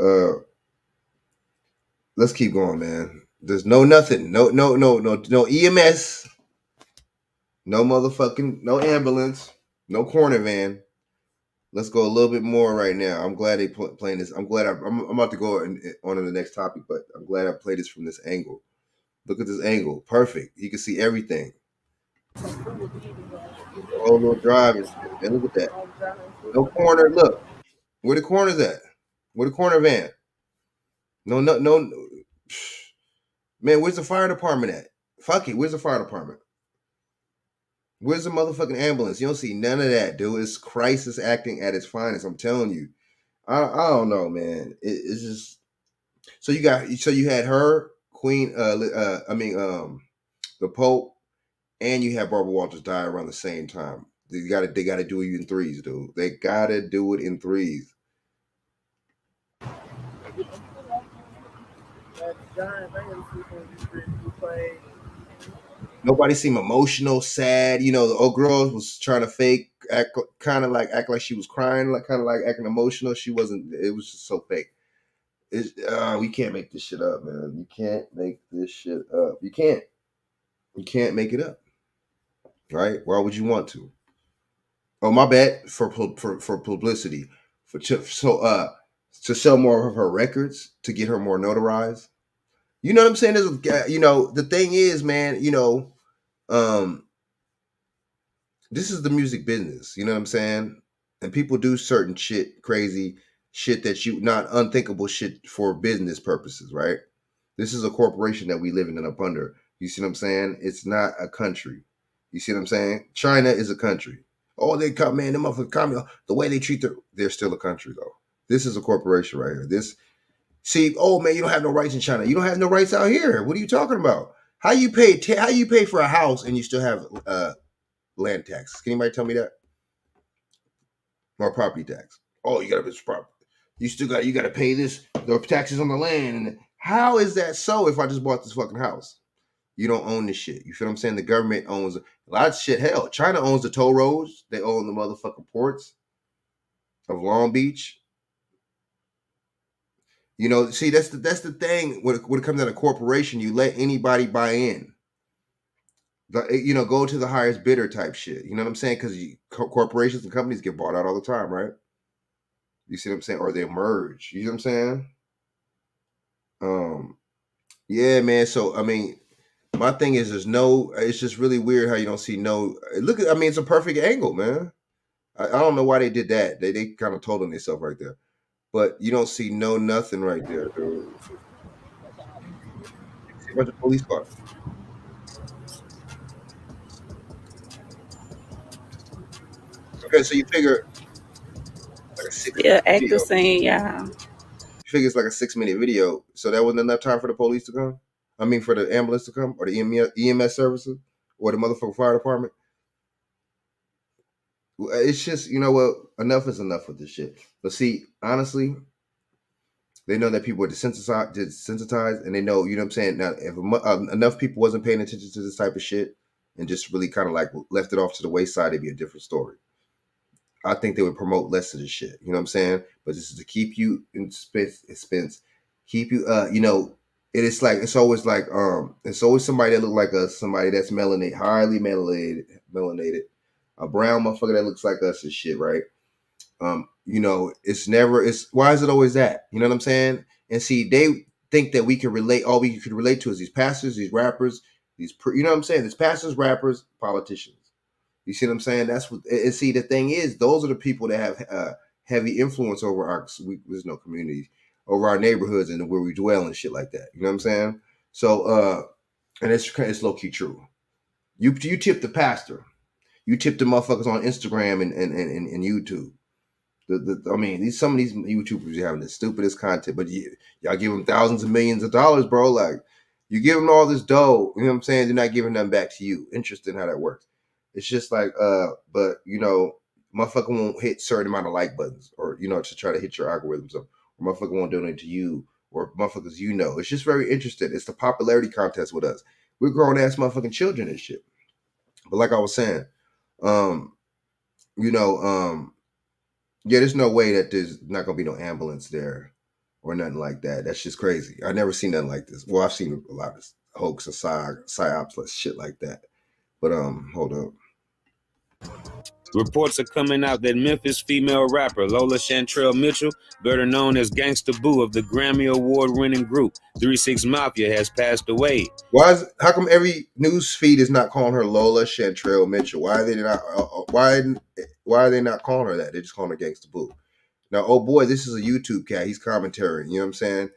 let's keep going, man. There's nothing. No EMS. No motherfucking, no ambulance. No corner van. Let's go a little bit more right now. I'm glad they playing this. I'm glad I'm about to go on to the next topic, but I'm glad I played this from this angle. Look at this angle. Perfect. You can see everything. All-wheel drive and shit. Man, look at that. No corner. Look. Where the corner's at? Where the corner van? No. Man, where's the fire department at? Fuck it. Where's the fire department? Where's the motherfucking ambulance? You don't see none of that, dude. It's crisis acting at its finest. I'm telling you. I don't know, man. It's just so you had her, Queen, the Pope, and you had Barbara Walters die around the same time. They gotta do it in threes, dude. They gotta do it in threes. That Giants, I didn't see when you played. Nobody seemed emotional, sad. You know, the old girl was trying to fake, act like she was crying, like kind of like acting emotional. She wasn't. It was just so fake. We can't make this shit up, man. You can't make this shit up. You can't. You can't make it up, right? Why would you want to? Oh, my bad for publicity, to sell more of her records, to get her more notarized. You know what I'm saying? The thing is, man. This is the music business. You know what I'm saying? And people do certain shit, crazy shit that not unthinkable shit for business purposes, right? This is a corporation that we living in up under. You see what I'm saying? It's not a country. You see what I'm saying? China is a country. Oh, they come, man, them motherfuckers come. The way they treat they're still a country though. This is a corporation right here. Oh man, you don't have no rights in China. You don't have no rights out here. What are you talking about? How you pay for a house and you still have land tax? Can anybody tell me that? Or property tax? Oh, you got to property. You got to pay the taxes on the land. And how is that so? If I just bought this fucking house, you don't own this shit. You feel what I'm saying? The government owns a lot of shit. Hell, China owns the toll roads. They own the motherfucking ports of Long Beach. You know, see, that's the thing. When it comes to a corporation, you let anybody buy in. Go to the highest bidder type shit. You know what I'm saying? Because corporations and companies get bought out all the time, right? You see what I'm saying? Or they merge. You know what I'm saying? Yeah, man. So I mean, my thing is, it's just really weird how you don't see no. It's a perfect angle, man. I don't know why they did that. They kind of told on themselves right there, but you don't see nothing right there, dude. See a bunch of police cars. Okay, so you figure like a 6-minute actor saying, yeah. You figure it's like a 6-minute video, so that wasn't enough time for the police to come. I mean, for the ambulance to come, or the EMS services, or the motherfucking fire department. It's just, you know what? Enough is enough with this shit. But see, honestly, they know that people are desensitized, and they know, you know what I'm saying? Now, if enough people wasn't paying attention to this type of shit and just really kind of like left it off to the wayside, it'd be a different story. I think they would promote less of this shit. You know what I'm saying? But this is to keep you in expense, keep you, it's always somebody that look like us, somebody that's melanated, highly melanated, a brown motherfucker that looks like us and shit, right? Why is it always that? You know what I'm saying? And see, they think that we can relate, all we could relate to is these pastors, these rappers, you know what I'm saying? These pastors, rappers, politicians. You see what I'm saying? That's what, and see, the thing is, those are the people that have heavy influence over there's no communities, over our neighborhoods and where we dwell and shit like that. You know what I'm saying? So, and it's low key true. You tip the pastor, you tip the motherfuckers on Instagram and YouTube. Some of these YouTubers are having the stupidest content, but y'all give them thousands of millions of dollars, bro. Like, you give them all this dough, you know what I'm saying? They're not giving nothing back to you. Interesting how that works. It's just like, but motherfucker won't hit certain amount of like buttons, or to try to hit your algorithms up, or motherfucker won't donate to you, or motherfuckers It's just very interesting. It's the popularity contest with us. We're grown ass motherfucking children and shit. But like I was saying, there's no way that there's not gonna be no ambulance there or nothing like that. That's just crazy. I never seen nothing like this. Well, I've seen a lot of hoax and psyops, shit like that. But hold up. Reports are coming out that Memphis female rapper Lola Chantrell Mitchell, better known as Gangsta Boo of the Grammy Award-winning group 3 6 Mafia, has passed away. How come every news feed is not calling her Lola Chantrell Mitchell? Why are they not? Why are they not calling her that? They're just calling her Gangsta Boo. Now, oh boy, this is a YouTube cat. He's commentating. You know what I'm saying?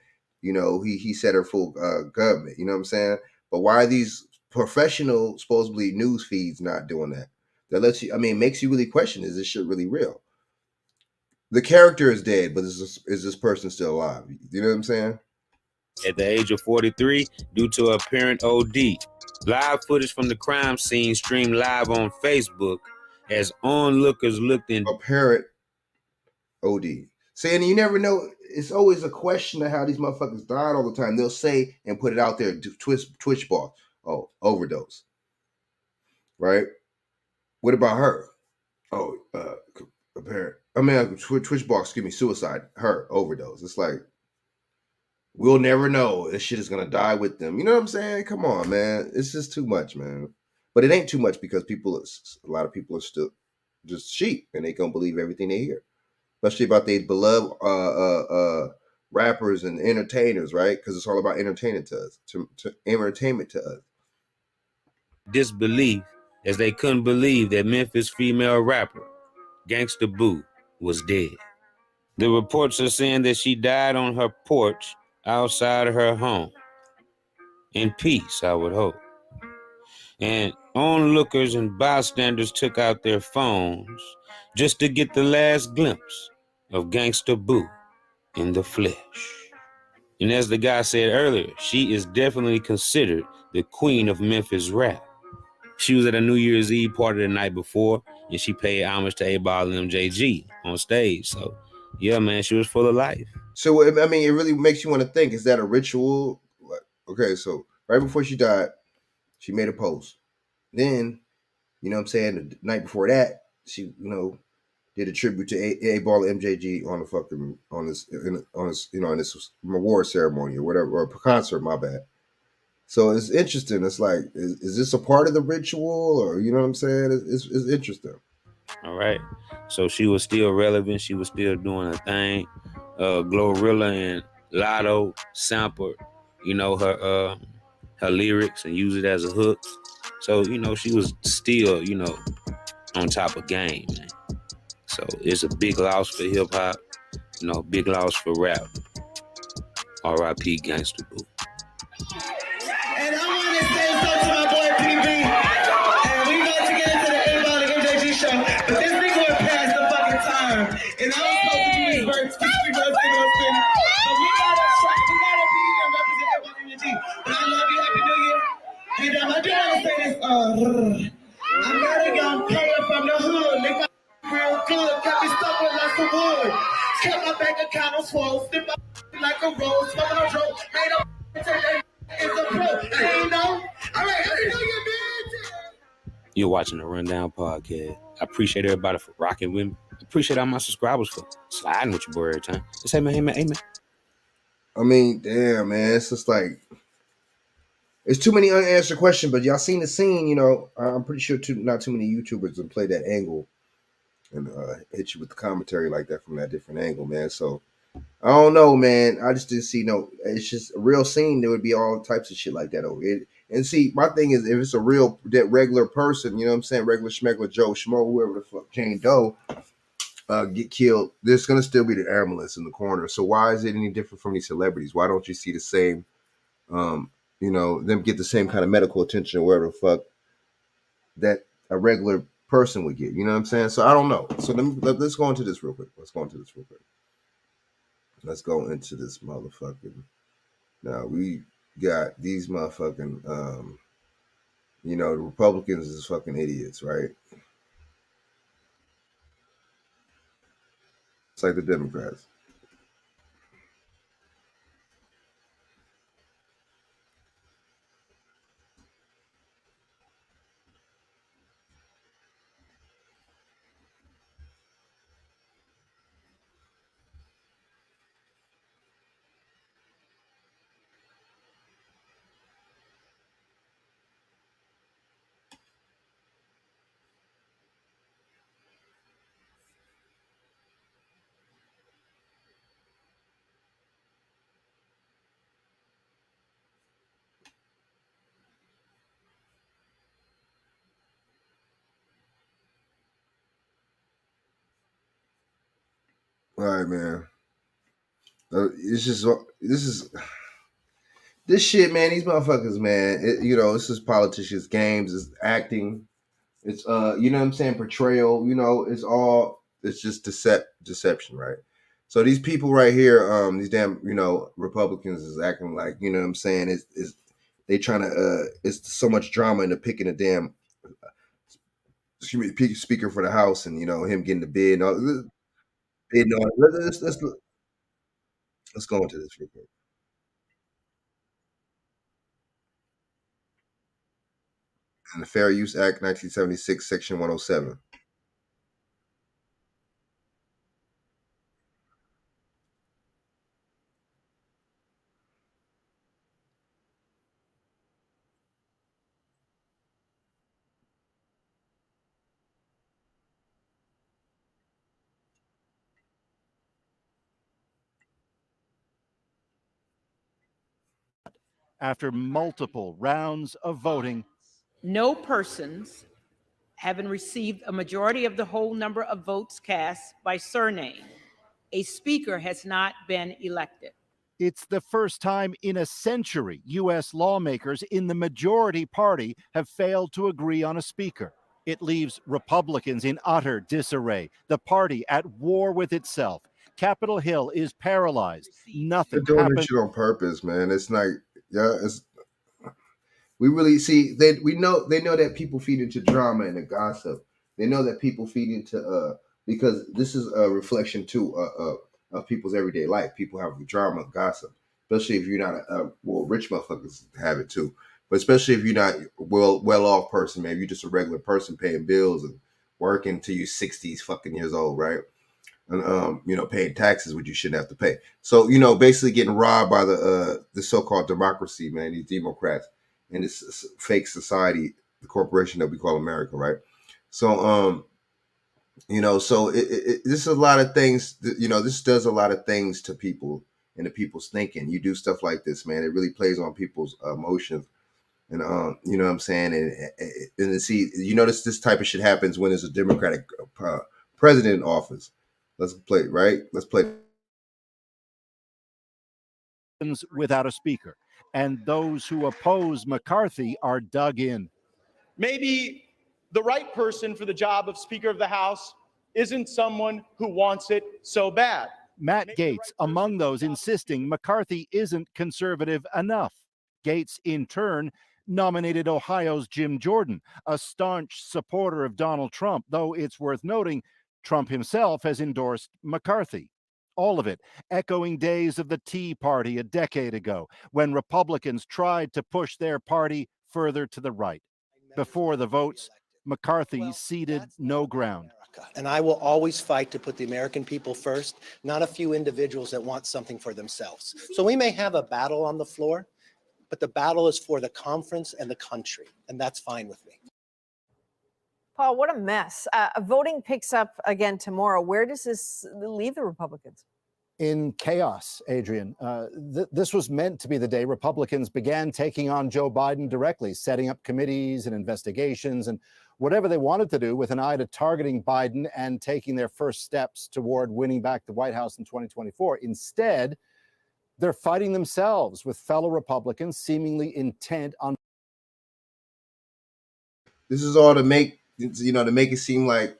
He said her full government. You know what I'm saying? But why are these professional, supposedly news feeds not doing that? That lets you, makes you really question, is this shit really real? The character is dead, but is this person still alive? You know what I'm saying? At the age of 43, due to apparent OD. Live footage from the crime scene streamed live on Facebook as onlookers looked in. Apparent OD. Saying you never know, it's always a question of how these motherfuckers dying all the time. They'll say and put it out there, Twitch bar, oh, overdose, right? What about her? Oh, apparent. I mean, Twitch bar, excuse me, suicide. Her overdose. It's like we'll never know. This shit is gonna die with them. You know what I'm saying? Come on, man. It's just too much, man. But it ain't too much because a lot of people are still just sheep and they gonna believe everything they hear, especially about these beloved rappers and entertainers, right? Because it's all about entertainment to us, to entertainment to us. Disbelief as they couldn't believe that Memphis female rapper Gangsta Boo was dead. The reports are saying that she died on her porch outside of her home. In peace, I would hope. And onlookers and bystanders took out their phones just to get the last glimpse of Gangsta Boo in the flesh. And as the guy said earlier, she is definitely considered the queen of Memphis rap. She was at a New Year's Eve party the night before, and she paid homage to 8Ball and MJG on stage. So, yeah, man, she was full of life. So, I mean, it really makes you want to think, is that a ritual? Okay, so right before she died, she made a post. Then, you know what I'm saying, the night before that, she, you know, did a tribute to 8Ball and MJG on the fucking, on this, you know, in this award ceremony or whatever, or a concert, my bad. So it's interesting. It's like, is this a part of the ritual, or you know what I'm saying? It's interesting. All right. So she was still relevant. She was still doing her thing. Glorilla and Lotto sampled, you know, her lyrics and used it as a hook. So, you know, she was still, you know, on top of game, man. So it's a big loss for hip hop, you know, big loss for rap. R.I.P. Gangsta Boo. And I want to say something to my boy PB. And we about to get into the 8Ball and MJG show. But this nigga went past the fucking time. And I was supposed to do his verse. So we gotta be here and represent 8Ball and MJG. But I love you. Happy New Year. And I do want to say this. I'm not a young player from the hood. Nigga, real good. Kept me stuck with lots of wood. Kept my bank account on swole. Stiff my like a rose. Smoking on drone. Made up today. You're watching the Rundown Podcast. I appreciate everybody for rocking with me. I appreciate all my subscribers for sliding with your boy every time. Just hey man. I mean, damn, man. It's just like, it's too many unanswered questions, but y'all seen the scene, you know. I'm pretty sure not too many YouTubers have played that angle and hit you with the commentary like that from that different angle, man. So I don't know, man. I just didn't see it's just a real scene. There would be all types of shit like that over it. And see, my thing is, if it's a real, that regular person, you know what I'm saying, regular schmegular Joe Schmo, whoever the fuck, Jane Doe, get killed, there's gonna still be the ambulance in the corner. So why is it any different from these celebrities? Why don't you see the same, you know, them get the same kind of medical attention or whatever the fuck that a regular person would get? You know what I'm saying? So I don't know. So let's go into this real quick. Let's go into this motherfucking. Now we got these motherfucking, you know, the Republicans is fucking idiots, right? It's like the Democrats. All right, man. It's just this shit, man. These motherfuckers, man. You know, this is politicians' games. It's acting. It's you know what I'm saying, portrayal. You know, it's just deception, right? So these people right here, these damn, you know, Republicans is acting like, you know what I'm saying, is they trying to it's so much drama into picking a damn speaker for the House, and you know him getting the bid and all. Let's Let's go into this real quick. And the Fair Use Act, 1976, Section 107. After multiple rounds of voting, no persons having received a majority of the whole number of votes cast by surname, a speaker has not been elected. it's the first time in a century U.S. lawmakers in the majority party have failed to agree on a speaker. It leaves Republicans in utter disarray, the party at war with itself. Capitol Hill is paralyzed. Nothing They're doing happens. this shit on purpose, man. It's like, yeah, it's. We really see they know that people feed into drama and the gossip. They know that people feed into because this is a reflection too of people's everyday life. People have drama, gossip, especially if you're not well, rich motherfuckers have it too. But especially if you're not well off person, man, you're just a regular person paying bills and working till you're 60s fucking years old, right? And paying taxes which you shouldn't have to pay. So basically getting robbed by the so-called democracy, man. These Democrats and this fake society, the corporation that we call America, right? So so this is a lot of things. This does a lot of things to people and to people's thinking. You do stuff like this, man. It really plays on people's emotions. And you know what I'm saying, and see, this type of shit happens when there's a Democratic president in office. Let's play, right? Let's play. Without a speaker, and those who oppose McCarthy are dug in. Maybe the right person for the job of Speaker of the House isn't someone who wants it so bad. Matt Gaetz, among those insisting McCarthy isn't conservative enough. Gaetz, in turn, nominated Ohio's Jim Jordan, a staunch supporter of Donald Trump, though it's worth noting Trump himself has endorsed McCarthy. All of it echoing days of the Tea Party a decade ago, when Republicans tried to push their party further to the right. Before the votes, McCarthy ceded no ground. And I will always fight to put the American people first, not a few individuals that want something for themselves. So we may have a battle on the floor, but the battle is for the conference and the country, and that's fine with me. Paul, what a mess. Voting picks up again tomorrow. Where does this leave the Republicans? In chaos, Adrian. This was meant to be the day Republicans began taking on Joe Biden directly, setting up committees and investigations and whatever they wanted to do with an eye to targeting Biden and taking their first steps toward winning back the White House in 2024. Instead, they're fighting themselves with fellow Republicans seemingly intent on. This is all to make it seem like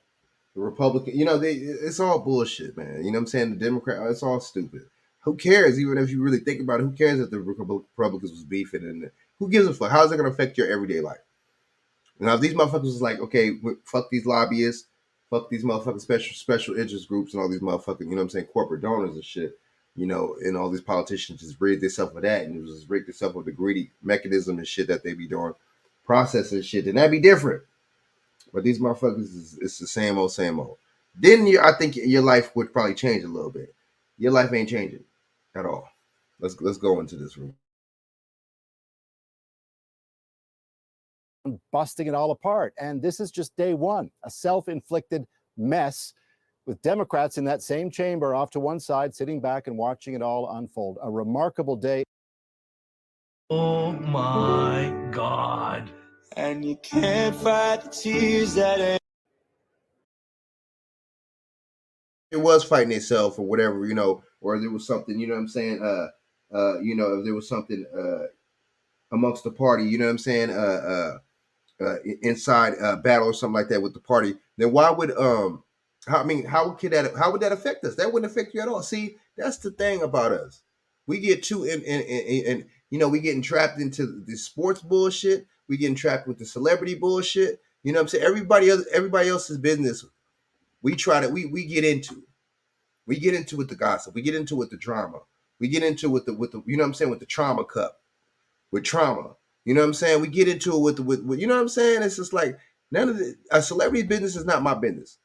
the Republican, it's all bullshit, man. You know what I'm saying? The Democrat, it's all stupid. Who cares? Even if you really think about it, who cares if the Republicans was beefing? And who gives a fuck? How's it going to affect your everyday life? Now, if these motherfuckers was like, okay, fuck these lobbyists, fuck these motherfucking special interest groups and all these motherfucking, corporate donors and shit, and all these politicians just rig themselves with that and just rig themselves with the greedy mechanism and shit that they be doing, processing shit, then that'd be different. But these motherfuckers, it's the same old, same old. Then I think your life would probably change a little bit. Your life ain't changing at all. Let's go into this room. Busting it all apart. And this is just day one, a self-inflicted mess with Democrats in that same chamber off to one side, sitting back and watching it all unfold. A remarkable day. Oh my God. And you can't fight the tears that It was fighting itself or whatever, or there was something, you know what I'm saying? If there was something amongst the party, you know what I'm saying? Inside battle or something like that with the party, then why would how would that affect us? That wouldn't affect you at all. See, that's the thing about us. We get too and we getting trapped into the sports bullshit. We getting trapped with the celebrity bullshit. You know what I'm saying? Everybody else's business. We get into. We get into with the gossip. We get into with the drama. We get into it with the you know what I'm saying, with the trauma cup, with trauma. You know what I'm saying? We get into it with you know what I'm saying? It's just like none of the a celebrity business is not my business,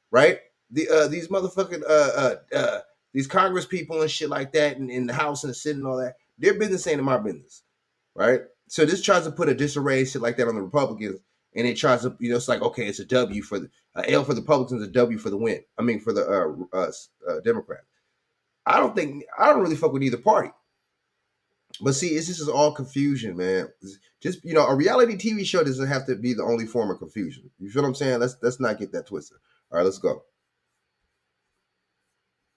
right? These motherfucking these Congress people and shit like that, and in the House and the Senate and all that, their business ain't in my business, right? So this tries to put a disarray shit like that on the Republicans, and it tries to, it's like, okay, it's a W for the L for the Republicans, a W for the win. I mean, for the Democrats. I don't really fuck with either party. But see, this is all confusion, man. Just a reality TV show doesn't have to be the only form of confusion. You feel what I'm saying? Let's not get that twisted. All right, let's go.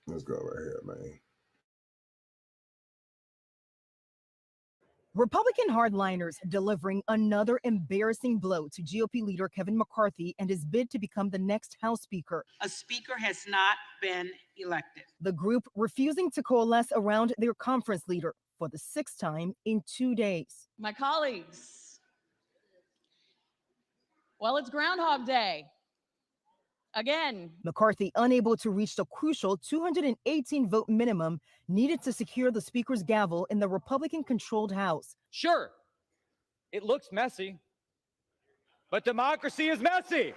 Let's go right here, man. Republican hardliners delivering another embarrassing blow to GOP leader Kevin McCarthy and his bid to become the next House Speaker. A speaker has not been elected. The group refusing to coalesce around their conference leader for the 6th time in 2 days. My colleagues, well, it's Groundhog Day. Again. McCarthy unable to reach the crucial 218 vote minimum needed to secure the speaker's gavel in the Republican-controlled House. Sure, it looks messy, but democracy is messy.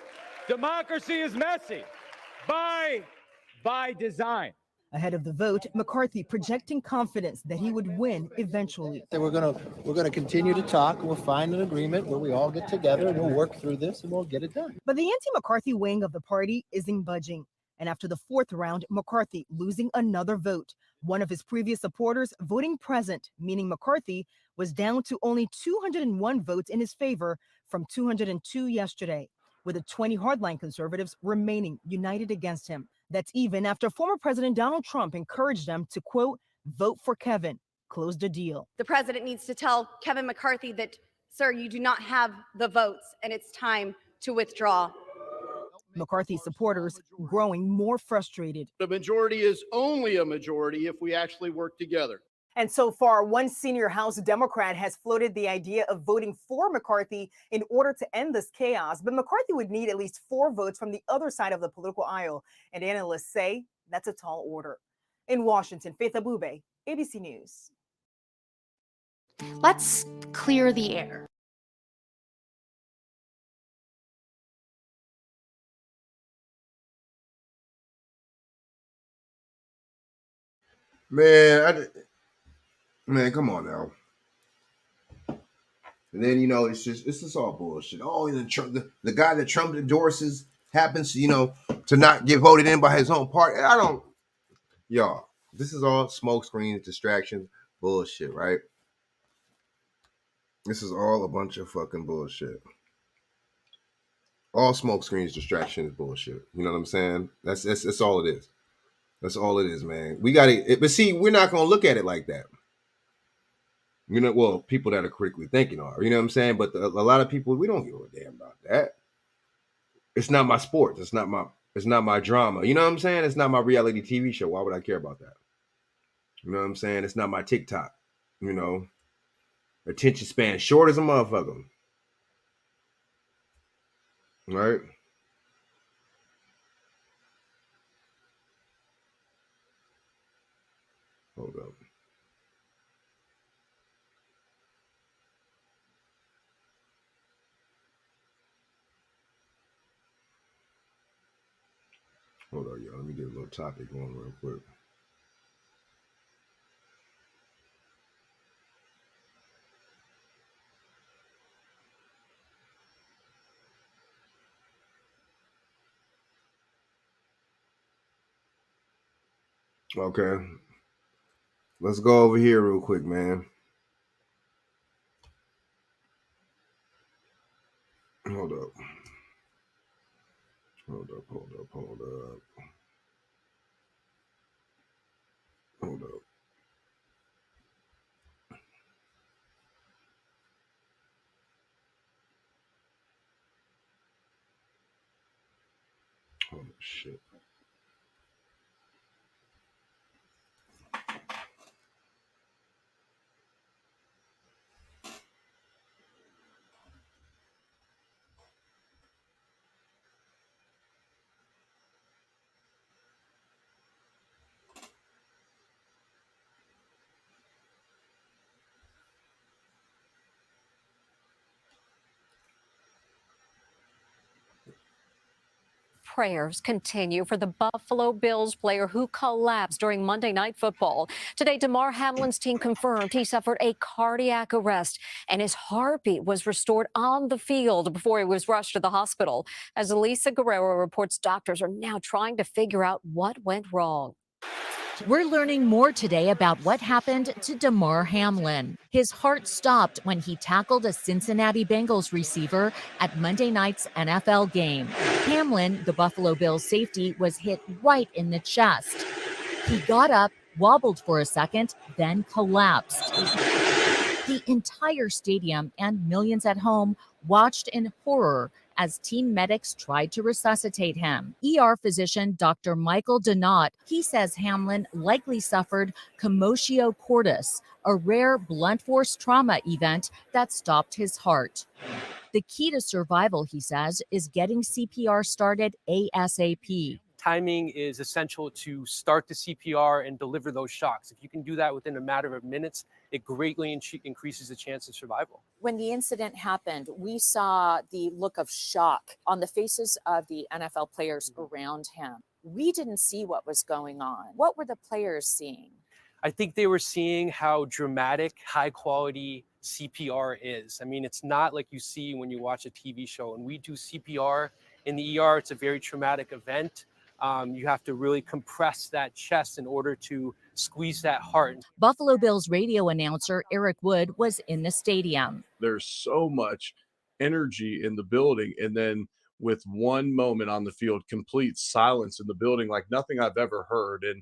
Democracy is messy by design. Ahead of the vote, McCarthy projecting confidence that he would win eventually. We're gonna continue to talk. We'll find an agreement where we all get together and we'll work through this and we'll get it done. But the anti-McCarthy wing of the party isn't budging. And after the 4th round, McCarthy losing another vote. One of his previous supporters voting present, meaning McCarthy was down to only 201 votes in his favor from 202 yesterday, with the 20 hardline conservatives remaining united against him. That's even after former President Donald Trump encouraged them to, quote, vote for Kevin, close the deal. The president needs to tell Kevin McCarthy that, sir, you do not have the votes and it's time to withdraw. McCarthy supporters growing more frustrated. The majority is only a majority if we actually work together. And so far, one senior House Democrat has floated the idea of voting for McCarthy in order to end this chaos. But McCarthy would need at least 4 votes from the other side of the political aisle. And analysts say that's a tall order. In Washington, Faith Abube, ABC News. Let's clear the air. Man, come on now. And then it's just all bullshit. Oh, the guy that Trump endorses happens to not get voted in by his own party. Y'all, this is all smoke screens, distractions, bullshit, right? This is all a bunch of fucking bullshit. All smoke screens, distractions, bullshit. You know what I'm saying? That's all it is. That's all it is, man. We got it, but see, we're not gonna look at it like that. Well, people that are critically thinking are, you know what I'm saying? But a lot of people, we don't give a damn about that. It's not my sport. It's not my drama. You know what I'm saying? It's not my reality TV show. Why would I care about that? You know what I'm saying? It's not my TikTok. Attention span short as a motherfucker. Right? Hold up. Hold on, y'all. Let me get a little topic going real quick. Okay. Let's go over here real quick, man. Hold up. Hold up. Oh, shit. prayers continue for the Buffalo Bills player who collapsed during Monday Night Football. Today, Damar Hamlin's team confirmed he suffered a cardiac arrest and his heartbeat was restored on the field before he was rushed to the hospital. As Elisa Guerrero reports, doctors are now trying to figure out what went wrong. We're learning more today about what happened to Damar Hamlin. His heart stopped when he tackled a Cincinnati Bengals receiver at Monday night's NFL game. Hamlin, the Buffalo Bills safety, was hit right in the chest. He got up, wobbled for a second, then collapsed. The entire stadium and millions at home watched in horror as team medics tried to resuscitate him. ER physician Dr. Michael Donat, he says Hamlin likely suffered commotio cordis, a rare blunt force trauma event that stopped his heart. The key to survival, he says, is getting CPR started ASAP. Timing is essential to start the CPR and deliver those shocks. If you can do that within a matter of minutes, it greatly increases the chance of survival. When the incident happened, we saw the look of shock on the faces of the NFL players around him. We didn't see what was going on. What were the players seeing? I think they were seeing how dramatic, high quality CPR is. I mean, it's not like you see when you watch a TV show. And we do CPR in the ER, it's a very traumatic event. You have to really compress that chest in order to squeeze that heart. Buffalo Bills radio announcer Eric Wood was in the stadium. There's so much energy in the building. And then with one moment on the field, complete silence in the building, like nothing I've ever heard. And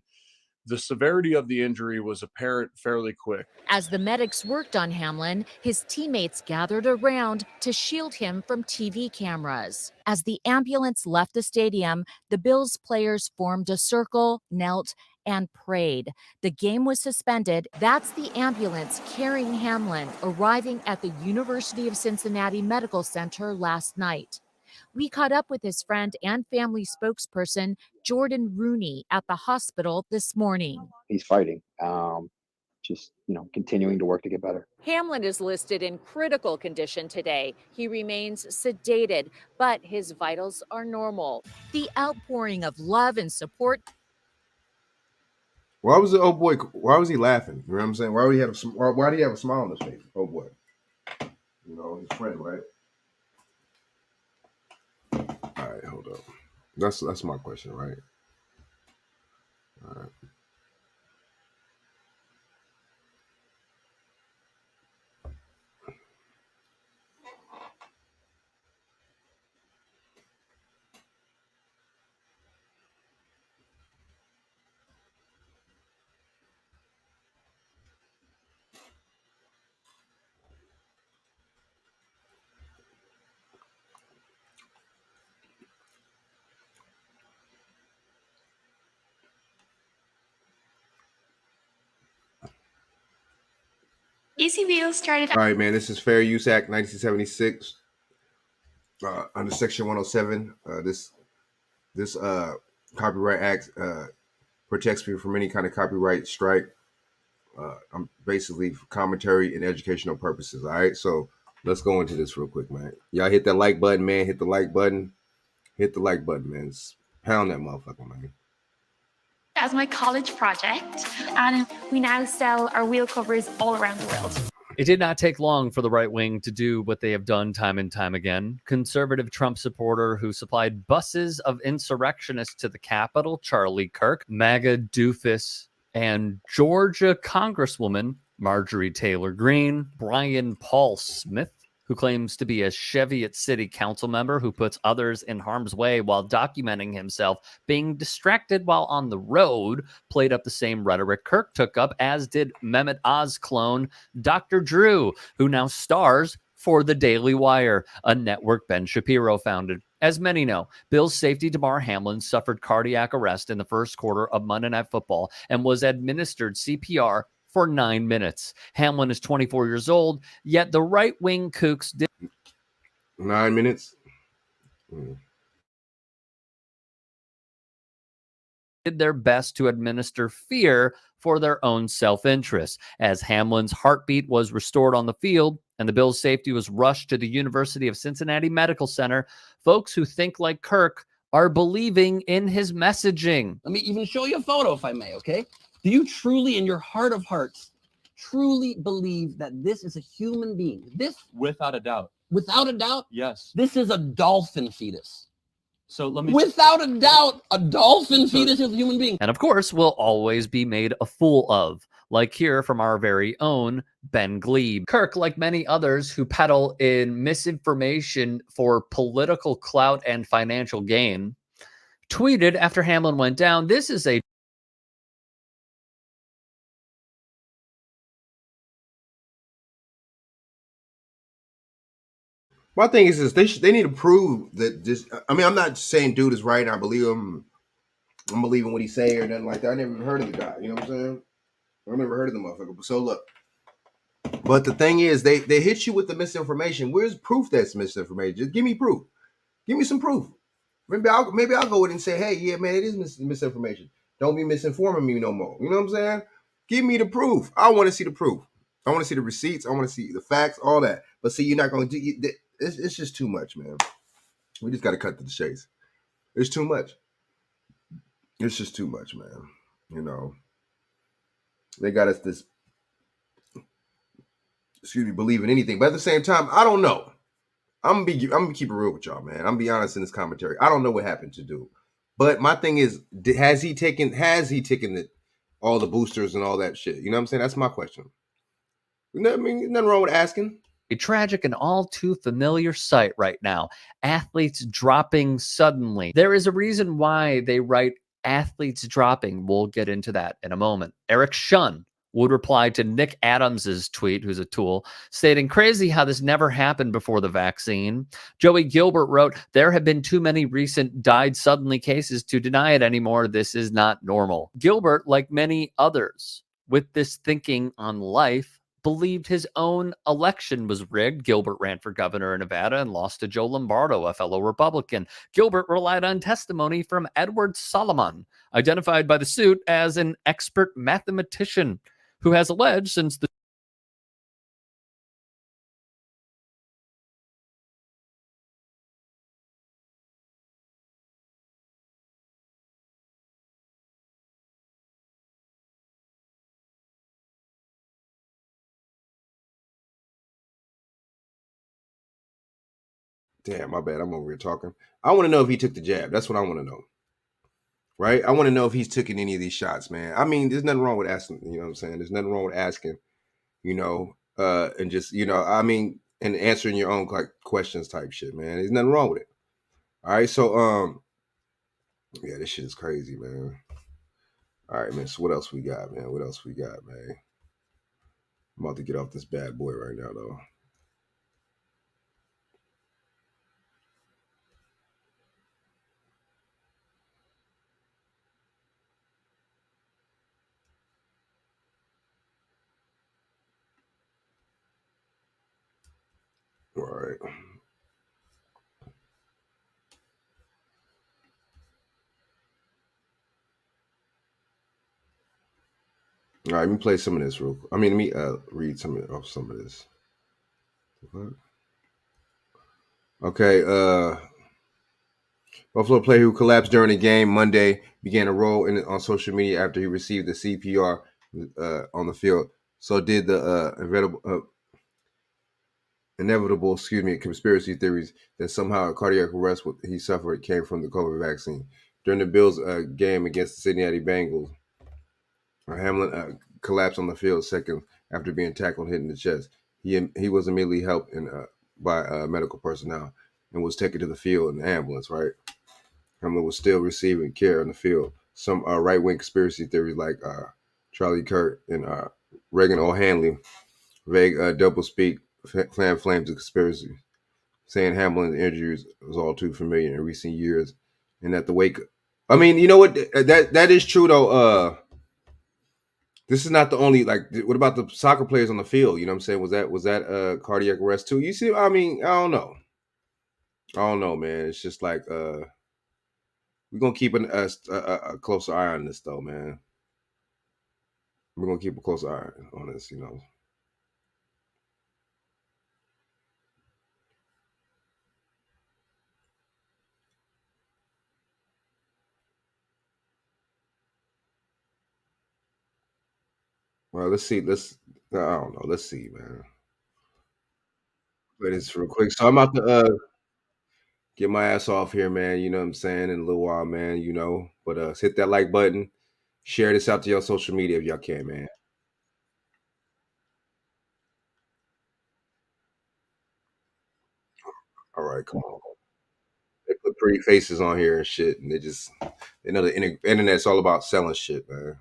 the severity of the injury was apparent fairly quick. As the medics worked on Hamlin, his teammates gathered around to shield him from TV cameras. As the ambulance left the stadium, the Bills players formed a circle, knelt, and prayed. The game was suspended. That's the ambulance carrying Hamlin arriving at the University of Cincinnati Medical Center last night. We caught up with his friend and family spokesperson, Jordan Rooney, at the hospital this morning. He's fighting, just, continuing to work to get better. Hamlin is listed in critical condition today. He remains sedated, but his vitals are normal. The outpouring of love and support. Why was the old boy? Why was he laughing? You know what I'm saying? Why did he have a smile on his face? Oh boy, his friend, right? All right, hold up. That's my question, right? All right. ECBO started. All right, man. This is Fair Use Act 1976 under Section 107. This Copyright Act protects me from any kind of copyright strike. I'm basically for commentary and educational purposes. All right, so let's go into this real quick, man. Y'all hit that like button, man. Hit the like button. Hit the like button, man. Pound that motherfucker, man. As my college project, and we now sell our wheel covers all around the world. It did not take long for the right wing to do what they have done time and time again. Conservative Trump supporter who supplied buses of insurrectionists to the Capitol, Charlie Kirk, MAGA doofus, and Georgia Congresswoman Marjorie Taylor Greene, Brian Paul Smith, who claims to be a Cheviot City Council member who puts others in harm's way while documenting himself being distracted while on the road, played up the same rhetoric Kirk took up, as did Mehmet Oz clone Dr. Drew, who now stars for The Daily Wire, a network Ben Shapiro founded. As many know, Bills safety Damar Hamlin suffered cardiac arrest in the first quarter of Monday Night Football and was administered CPR for 9 minutes. Hamlin is 24 years old, yet the right-wing kooks did 9 minutes. Did their best to administer fear for their own self-interest. As Hamlin's heartbeat was restored on the field and the Bills' safety was rushed to the University of Cincinnati Medical Center, folks who think like Kirk are believing in his messaging. Let me even show you a photo, if I may, okay? Do you truly, in your heart of hearts, truly believe that this is a human being? This, Without a doubt. without a doubt, Yes. this is a dolphin fetus. So let me. Without a doubt, a dolphin fetus is a human being. And of course, will always be made a fool of, like here from our very own Ben Glebe. Kirk, like many others who peddle in misinformation for political clout and financial gain, tweeted after Hamlin went down, "This is a My thing is this: they need to prove that this. I mean, I'm not saying dude is right and I believe him. I'm believing what he's saying or nothing like that. I never even heard of the guy. You know what I'm saying? I never heard of the motherfucker. So look, but the thing is, they hit you with the misinformation. Where's proof that's misinformation? Just give me proof. Give me some proof. Maybe I'll go in and say, hey, yeah, man, it is misinformation. Don't be misinforming me no more. You know what I'm saying? Give me the proof. I want to see the proof. I want to see the receipts. I want to see the facts, all that. But see, you're not going to do. It's just too much, man. We just got to cut to the chase. It's too much. It's just too much, man. You know, they got us this. Excuse me, believe in anything, but at the same time, I don't know. I'm gonna keep it real with y'all, man. I'm gonna be honest in this commentary. I don't know what happened to dude, but my thing is, has he taken all the boosters and all that shit? You know what I'm saying? That's my question. I mean, nothing wrong with asking. A tragic and all too familiar sight right now. Athletes dropping suddenly. There is a reason why they write athletes dropping. We'll get into that in a moment. Eric Shun would reply to Nick Adams's tweet, who's a tool, stating, crazy how this never happened before the vaccine. Joey Gilbert wrote, there have been too many recent died suddenly cases to deny it anymore. This is not normal. Gilbert, like many others with this thinking on life, believed his own election was rigged. Gilbert ran for governor in Nevada and lost to Joe Lombardo, a fellow Republican. Gilbert relied on testimony from Edward Solomon, identified by the suit as an expert mathematician, who has alleged since the Damn, my bad. I'm over here talking. I want to know if he took the jab. That's what I want to know. Right? I want to know if he's taken any of these shots, man. I mean, there's nothing wrong with asking, you know what I'm saying? There's nothing wrong with asking, and just, I mean, and answering your own like questions type shit, man. There's nothing wrong with it. All right, so yeah, this shit is crazy, man. All right, man. So what else we got, man? What else we got, man? I'm about to get off this bad boy right now, though. All right. All right, let me play some of this real quick. I mean, let me read some of this. What? Okay, Buffalo player who collapsed during the game Monday began a roll on social media after he received the CPR on the field. So did the inevitable conspiracy theories that somehow a cardiac arrest he suffered came from the COVID vaccine. During the Bills game against the Cincinnati Bengals, Hamlin collapsed on the field seconds after being tackled, hit in the chest. He was immediately helped by medical personnel and was taken to the field in the ambulance, right? Hamlin was still receiving care in the field. Some right-wing conspiracy theories like Charlie Kirk and Reagan O'Hanley, vague doublespeak, fan flames of conspiracy, saying Hamlin's injuries was all too familiar in recent years, and that the wake. I mean, you know what? That is true though. This is not the only, like, what about the soccer players on the field? You know what I'm saying? Was that cardiac arrest too? You see, I mean, I don't know, man. It's just like we're gonna keep a closer eye on this though, man. We're gonna keep a closer eye on this, Let's see. I don't know. Let's see, man. Play this real quick. So I'm about to get my ass off here, man. You know what I'm saying? In a little while, man. You know, but hit that like button. Share this out to your social media if y'all can, man. All right, come on. They put pretty faces on here and shit, and they know the internet's all about selling shit, man.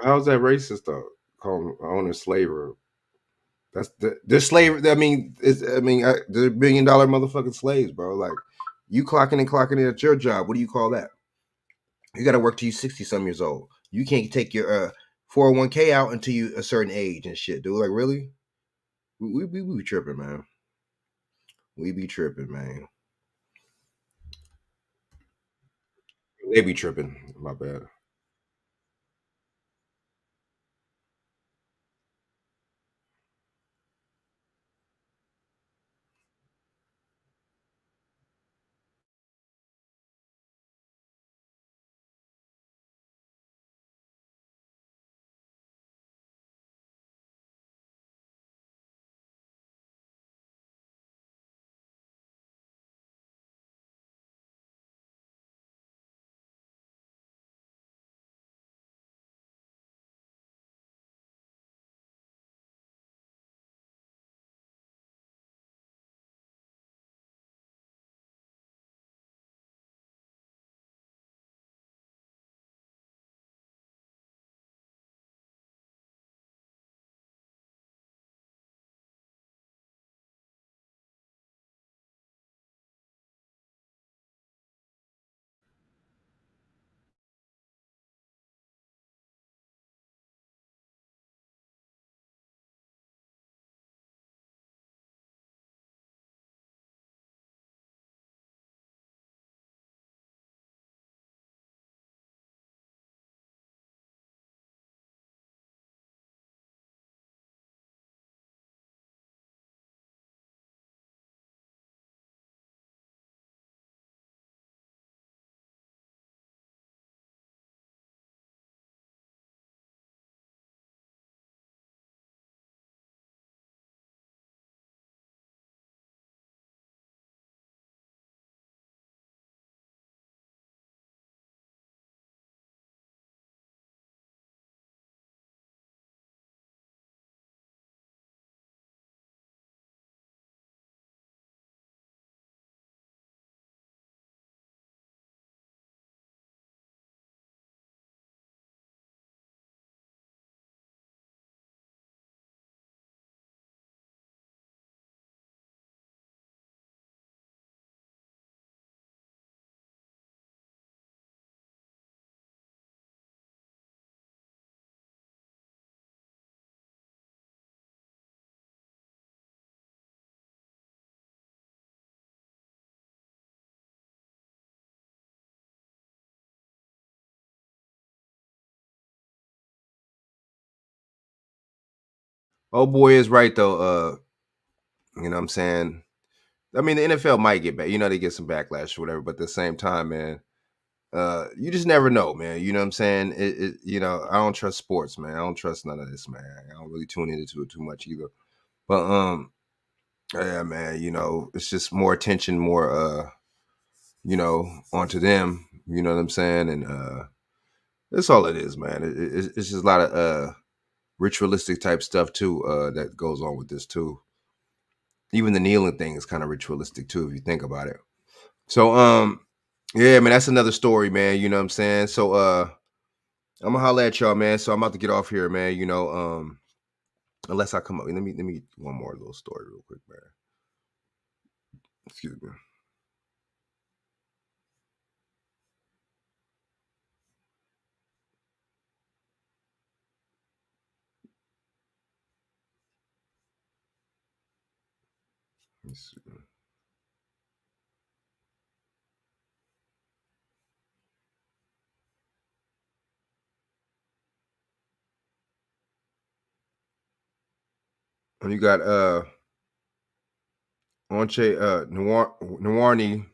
How's that racist though? Calling owner slaver. That's the slave. They're $1 billion motherfucking slaves, bro. Like you clocking in at your job. What do you call that? You got to work till you 60 some years old. You can't take your 401k out until you a certain age and shit, dude. Like really? We be tripping, man. We be tripping, man. They be tripping. My bad. Oh boy is right though. You know what I'm saying? I mean, the NFL might get back. You know, they get some backlash or whatever, but at the same time, man, you just never know, man. You know what I'm saying? You know, I don't trust sports, man. I don't trust none of this, man. I don't really tune into it too much either. But yeah, man, you know, it's just more attention, more you know, onto them. You know what I'm saying? And that's all it is, man. It's just a lot of ritualistic type stuff too that goes on with this too. Even the kneeling thing is kind of ritualistic too, if you think about it. So yeah, man, that's another story, man. You know what I'm saying? So I'm gonna holler at y'all, man. So I'm about to get off here, man. You know, unless I come up. Let me one more little story real quick, man. Excuse me. Let's see. And you got Onche Nwarni,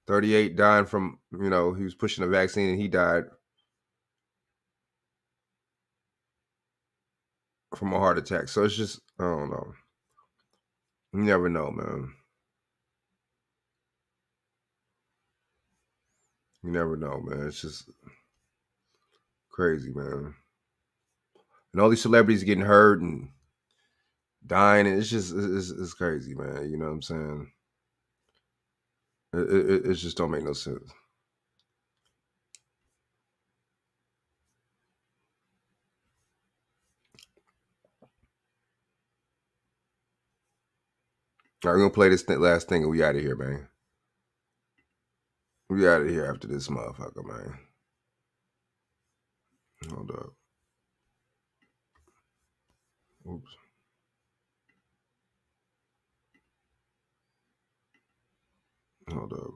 38, dying from, you know, he was pushing a vaccine and he died from a heart attack. So it's just, I don't know. You never know, man. You never know, man. It's just crazy, man. And all these celebrities getting hurt and dying, and it's just it's crazy, man. You know what I'm saying? It just don't make no sense. All right, we're gonna play this last thing and we out of here, man. We out of here after this motherfucker, man. Hold up. Oops. Hold up.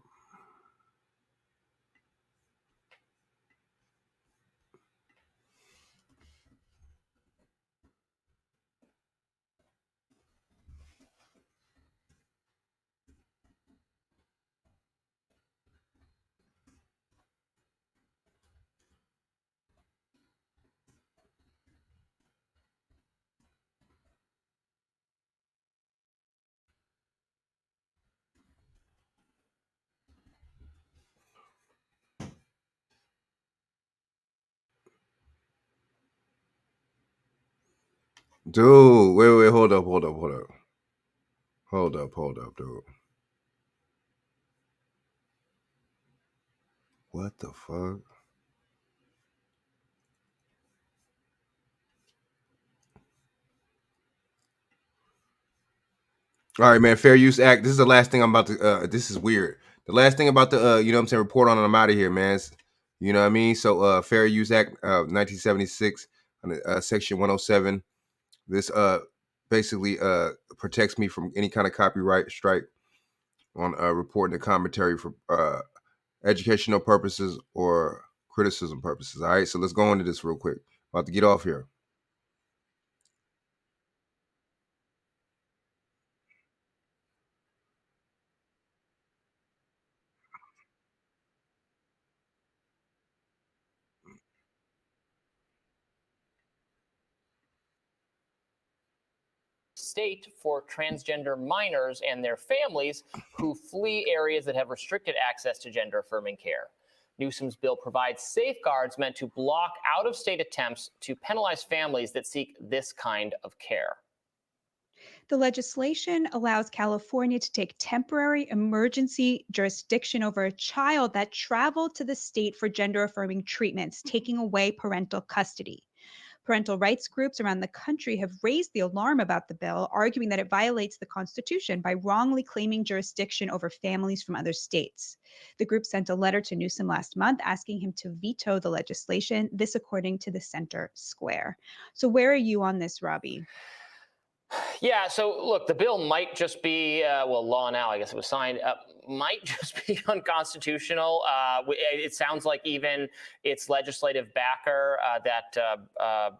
Dude, wait, hold up, dude. What the fuck? All right, man. Fair Use Act. This is the last thing I'm about to. This is weird. The last thing about the, you know what I'm saying, report on, and I'm out of here, man. You know what I mean? So, Fair Use Act, 1976, Section 107. This basically protects me from any kind of copyright strike on reporting the commentary for educational purposes or criticism purposes. All right, so let's go into this real quick. About to get off here. State for transgender minors and their families who flee areas that have restricted access to gender affirming care. Newsom's bill provides safeguards meant to block out-of-state attempts to penalize families that seek this kind of care. The legislation allows California to take temporary emergency jurisdiction over a child that traveled to the state for gender affirming treatments, taking away parental custody. Parental rights groups around the country have raised the alarm about the bill, arguing that it violates the Constitution by wrongly claiming jurisdiction over families from other states. The group sent a letter to Newsom last month asking him to veto the legislation, this according to the Center Square. So where are you on this, Robbie? Yeah, so look, the bill might just be, well, law now, I guess it was signed, might just be unconstitutional. It sounds like even its legislative backer, that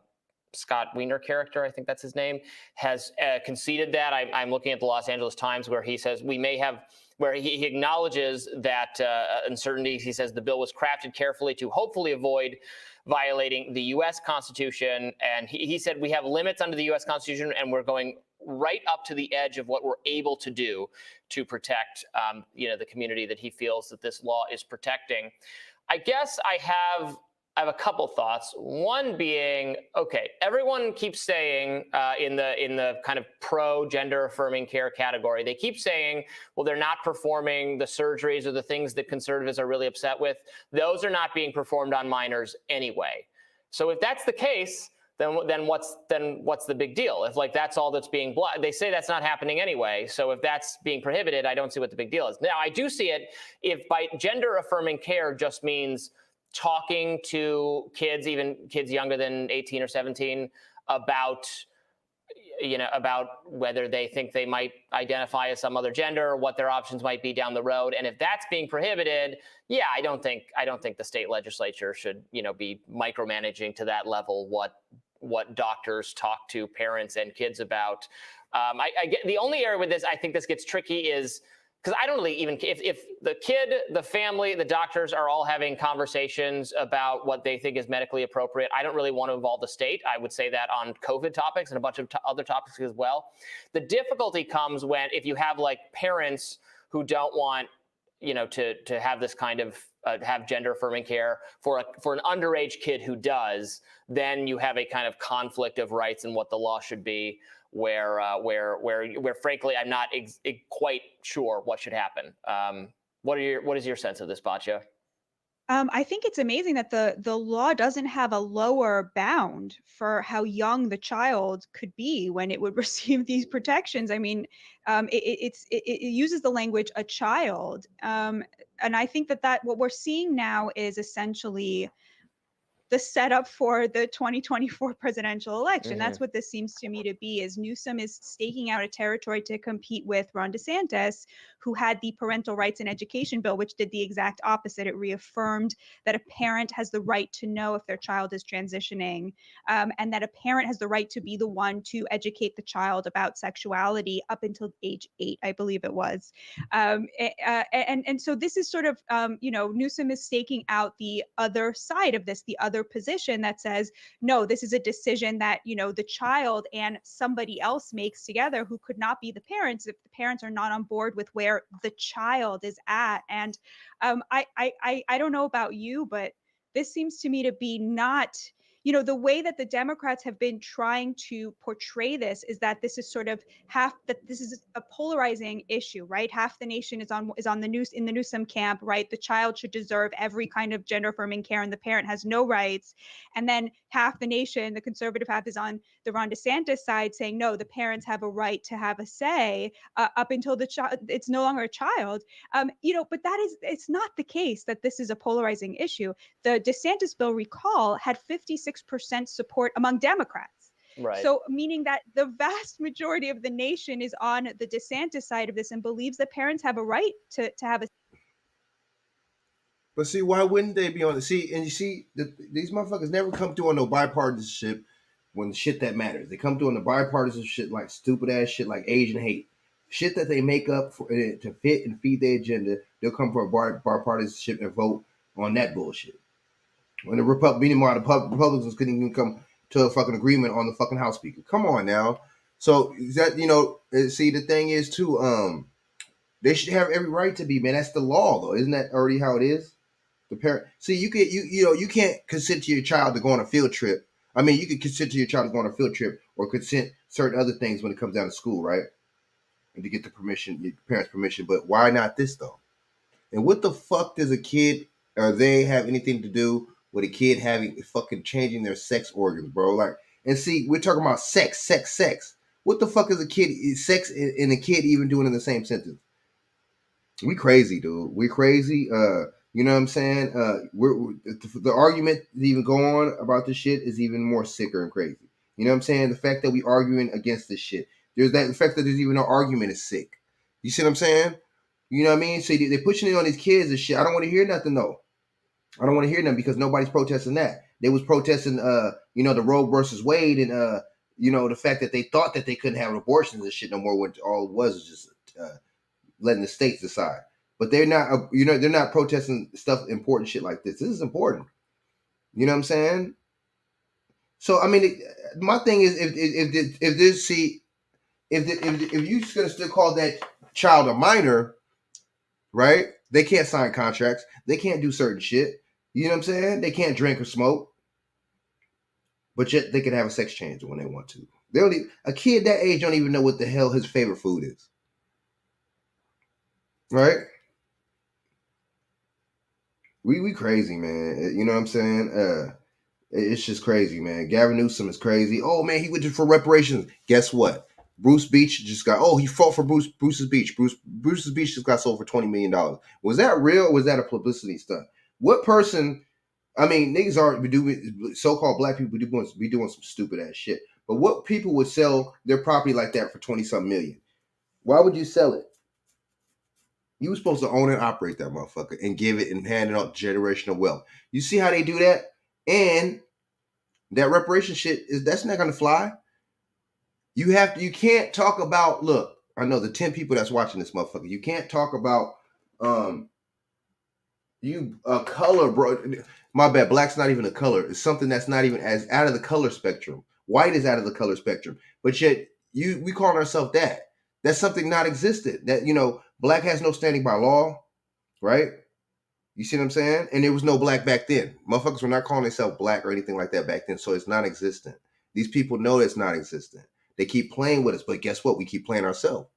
Scott Wiener character, I think that's his name, has conceded that. I'm looking at the Los Angeles Times where he says we may have, where he acknowledges that uncertainty. He says the bill was crafted carefully to hopefully avoid violating the U.S. Constitution. And he said we have limits under the U.S. Constitution, and we're going right up to the edge of what we're able to do to protect, the community that he feels that this law is protecting. I guess I have a couple thoughts. One being, okay, everyone keeps saying in the kind of pro gender affirming care category, they keep saying, well, they're not performing the surgeries or the things that conservatives are really upset with. Those are not being performed on minors anyway. So if that's the case, then what's the big deal? If like that's all that's being blocked, they say that's not happening anyway. So if that's being prohibited, I don't see what the big deal is. Now I do see it if by gender affirming care just means talking to kids, even kids younger than 18 or 17, about whether they think they might identify as some other gender or what their options might be down the road. And if that's being prohibited, yeah, I don't think the state legislature should, be micromanaging to that level what doctors talk to parents and kids about. I get the only area with this, I think this gets tricky is, because I don't really even, if the kid, the family, the doctors are all having conversations about what they think is medically appropriate, I don't really want to involve the state. I would say that on COVID topics and a bunch of other topics as well. The difficulty comes if you have like parents who don't want, to have this kind of have gender affirming care for an underage kid who does, then you have a kind of conflict of rights and what the law should be. Where frankly, I'm not quite sure what should happen. What is your sense of this, Batya? I think it's amazing that the law doesn't have a lower bound for how young the child could be when it would receive these protections. I mean, it uses the language "a child," and I think that what we're seeing now is essentially the setup for the 2024 presidential election. That's what this seems to me to be, is Newsom is staking out a territory to compete with Ron DeSantis, who had the parental rights and education bill, which did the exact opposite. It reaffirmed that a parent has the right to know if their child is transitioning, and that a parent has the right to be the one to educate the child about sexuality up until age 8, I believe it was. And so this is sort of, Newsom is staking out the other side of this, the other position that says, no, this is a decision that, the child and somebody else makes together who could not be the parents if the parents are not on board with where the child is at. And I don't know about you, but this seems to me to be not, the way that the Democrats have been trying to portray this is that this is sort of this is a polarizing issue, right? Half the nation is in the Newsom camp, right? The child should deserve every kind of gender affirming care and the parent has no rights. And then half the nation, the conservative half, is on the Ron DeSantis side saying, no, the parents have a right to have a say up until the child, it's no longer a child. But it's not the case that this is a polarizing issue. The DeSantis bill, recall, had 56% support among Democrats. Right. So meaning that the vast majority of the nation is on the DeSantis side of this and believes that parents have a right to have a. But see, why wouldn't they be on the seat? And you see, these motherfuckers never come through on no bipartisanship when the shit that matters. They come through on the bipartisan shit like stupid ass shit like Asian hate. Shit that they make up to fit and feed their agenda. They'll come for a bipartisanship and vote on that bullshit. When the Republicans couldn't even come to a fucking agreement on the fucking House Speaker. Come on now. So that, see, the thing is too, they should have every right to be, man. That's the law though. Isn't that already how it is? The parent, see, you can't consent to your child to go on a field trip. I mean, you can consent to your child to go on a field trip or consent certain other things when it comes down to school, right? And to get the permission, your parents' permission. But why not this though? And what the fuck does a kid or they have anything to do with a kid having fucking changing their sex organs, bro? Like, and see, we're talking about sex. What the fuck is a kid, sex and a kid even doing in the same sentence? We crazy, dude. We crazy. You know what I'm saying? The argument to even go on about this shit is even more sicker and crazy. You know what I'm saying? The fact that we arguing against this shit. The fact that there's even no argument is sick. You see what I'm saying? You know what I mean? So they're pushing it on these kids and shit. I don't want to hear nothing though. I don't want to hear them because nobody's protesting that. They was protesting, the Roe versus Wade, and the fact that they thought that they couldn't have abortions and shit no more. When all it was just letting the states decide. But they're not, they're not protesting stuff, important shit like this. This is important. You know what I'm saying? So I mean, my thing is, if you're gonna still call that child a minor, right? They can't sign contracts. They can't do certain shit. You know what I'm saying? They can't drink or smoke. But yet they can have a sex change when they want to. A kid that age don't even know what the hell his favorite food is. Right? We crazy, man. You know what I'm saying? It's just crazy, man. Gavin Newsom is crazy. Oh man, he went for reparations. Guess what? Bruce Beach just got. Oh, he fought for Bruce's Beach. Bruce's Beach just got sold for $20 million. Was that real? Or was that a publicity stunt? What person? I mean, niggas are doing, so-called black people be doing some stupid ass shit. But what people would sell their property like that for 20-something million? Why would you sell it? You were supposed to own and operate that motherfucker and give it and hand it out generational wealth. You see how they do that? And that reparation shit that's not gonna fly. You can't talk about, look, I know the 10 people that's watching this motherfucker. You can't talk about color, bro. My bad, black's not even a color. It's something that's not even as out of the color spectrum. White is out of the color spectrum. But yet we call ourselves that. That's something not existed. That, black has no standing by law, right? You see what I'm saying? And there was no black back then. Motherfuckers were not calling themselves black or anything like that back then. So it's non-existent. These people know it's not existent. They keep playing with us, but guess what? We keep playing ourselves,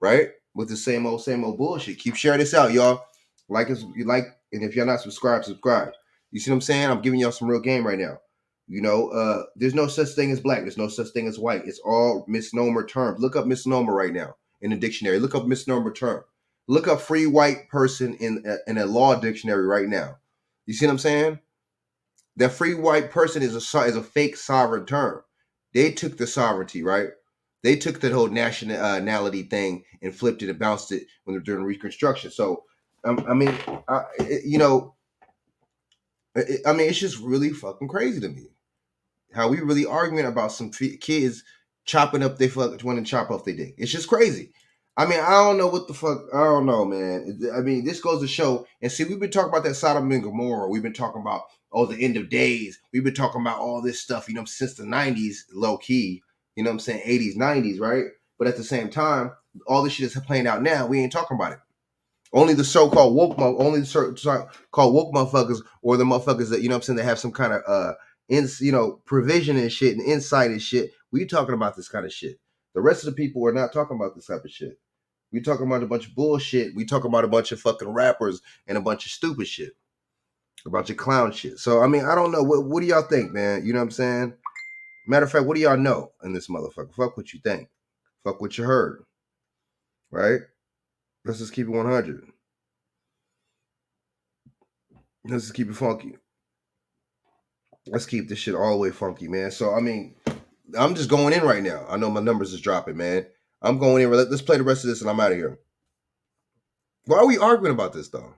right? With the same old bullshit. Keep sharing this out, y'all. Like, and if you're not subscribed, subscribe. You see what I'm saying? I'm giving y'all some real game right now. There's no such thing as black. There's no such thing as white. It's all misnomer terms. Look up misnomer right now in the dictionary. Look up misnomer term. Look up free white person in a law dictionary right now. You see what I'm saying? That free white person is a fake sovereign term. They took the sovereignty, right? They took that whole nationality thing and flipped it and bounced it when they're doing Reconstruction. So, it's just really fucking crazy to me how we really arguing about some kids chopping up their fuck wanting to chop off their dick. It's just crazy. I don't know what the fuck. I don't know, man. This goes to show. And see, we've been talking about that Sodom and Gomorrah. We've been talking about, the end of days. We've been talking about all this stuff, since the 90s, low key. You know what I'm saying? 80s, 90s, right? But at the same time, all this shit is playing out now. We ain't talking about it. Only the so-called woke, called woke motherfuckers, or the motherfuckers that, that have some kind of, provision and shit and insight and shit. We talking about this kind of shit. The rest of the people are not talking about this type of shit. We talking about a bunch of bullshit. We talking about a bunch of fucking rappers and a bunch of stupid shit. A bunch of clown shit. So, I don't know. What do y'all think, man? You know what I'm saying? Matter of fact, what do y'all know in this motherfucker? Fuck what you think. Fuck what you heard. Right? Let's just keep it 100. Let's just keep it funky. Let's keep this shit all the way funky, man. So, I'm just going in right now. I know my numbers is dropping, man. I'm going in. Let's play the rest of this and I'm out of here. Why are we arguing about this, though?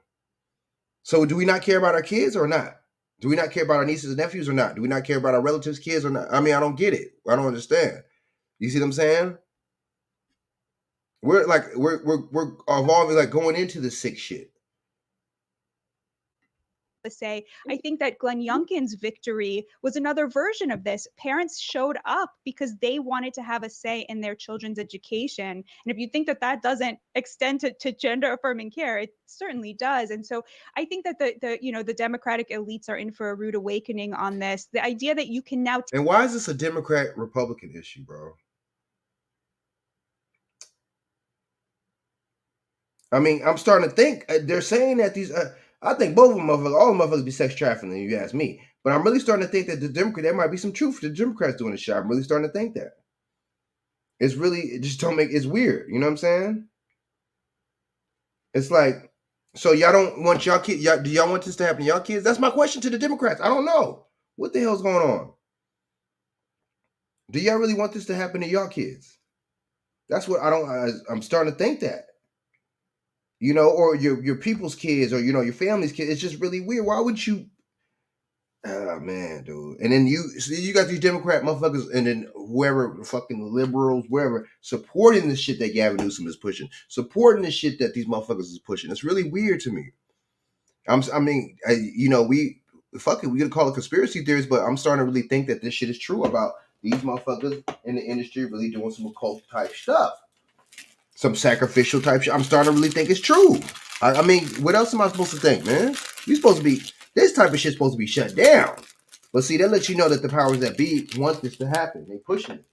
So do we not care about our kids or not? Do we not care about our nieces and nephews or not? Do we not care about our relatives' kids or not? I don't get it. I don't understand. You see what I'm saying? We're evolving, like going into the sick shit. Say, I think that Glenn Youngkin's victory was another version of this. Parents showed up because they wanted to have a say in their children's education. And if you think that that doesn't extend to gender affirming care, it certainly does. And so I think that the Democratic elites are in for a rude awakening on this. The idea that you can now. And why is this a Democrat Republican issue, bro? I'm starting to think they're saying that these. I think both of them, all motherfuckers be sex trafficking, if you ask me. But I'm really starting to think that there might be some truth to the Democrats doing this shit. I'm really starting to think that. It just don't make, it's weird. You know what I'm saying? It's like, so y'all don't want y'all kids, do y'all want this to happen to y'all kids? That's my question to the Democrats. I don't know. What the hell's going on? Do y'all really want this to happen to y'all kids? That's what I'm starting to think that. Or your people's kids, or your family's kids. It's just really weird. Why would you? Oh man, dude. And then you got these Democrat motherfuckers, and then whoever fucking liberals, wherever, supporting the shit that Gavin Newsom is pushing, supporting the shit that these motherfuckers is pushing. It's really weird to me. We could call it conspiracy theories, but I'm starting to really think that this shit is true about these motherfuckers in the industry really doing some occult type stuff, some sacrificial type shit. I'm starting to really think it's true. I mean, what else am I supposed to think, man? This type of shit's supposed to be shut down. But see, that lets you know that the powers that be want this to happen. They pushing it.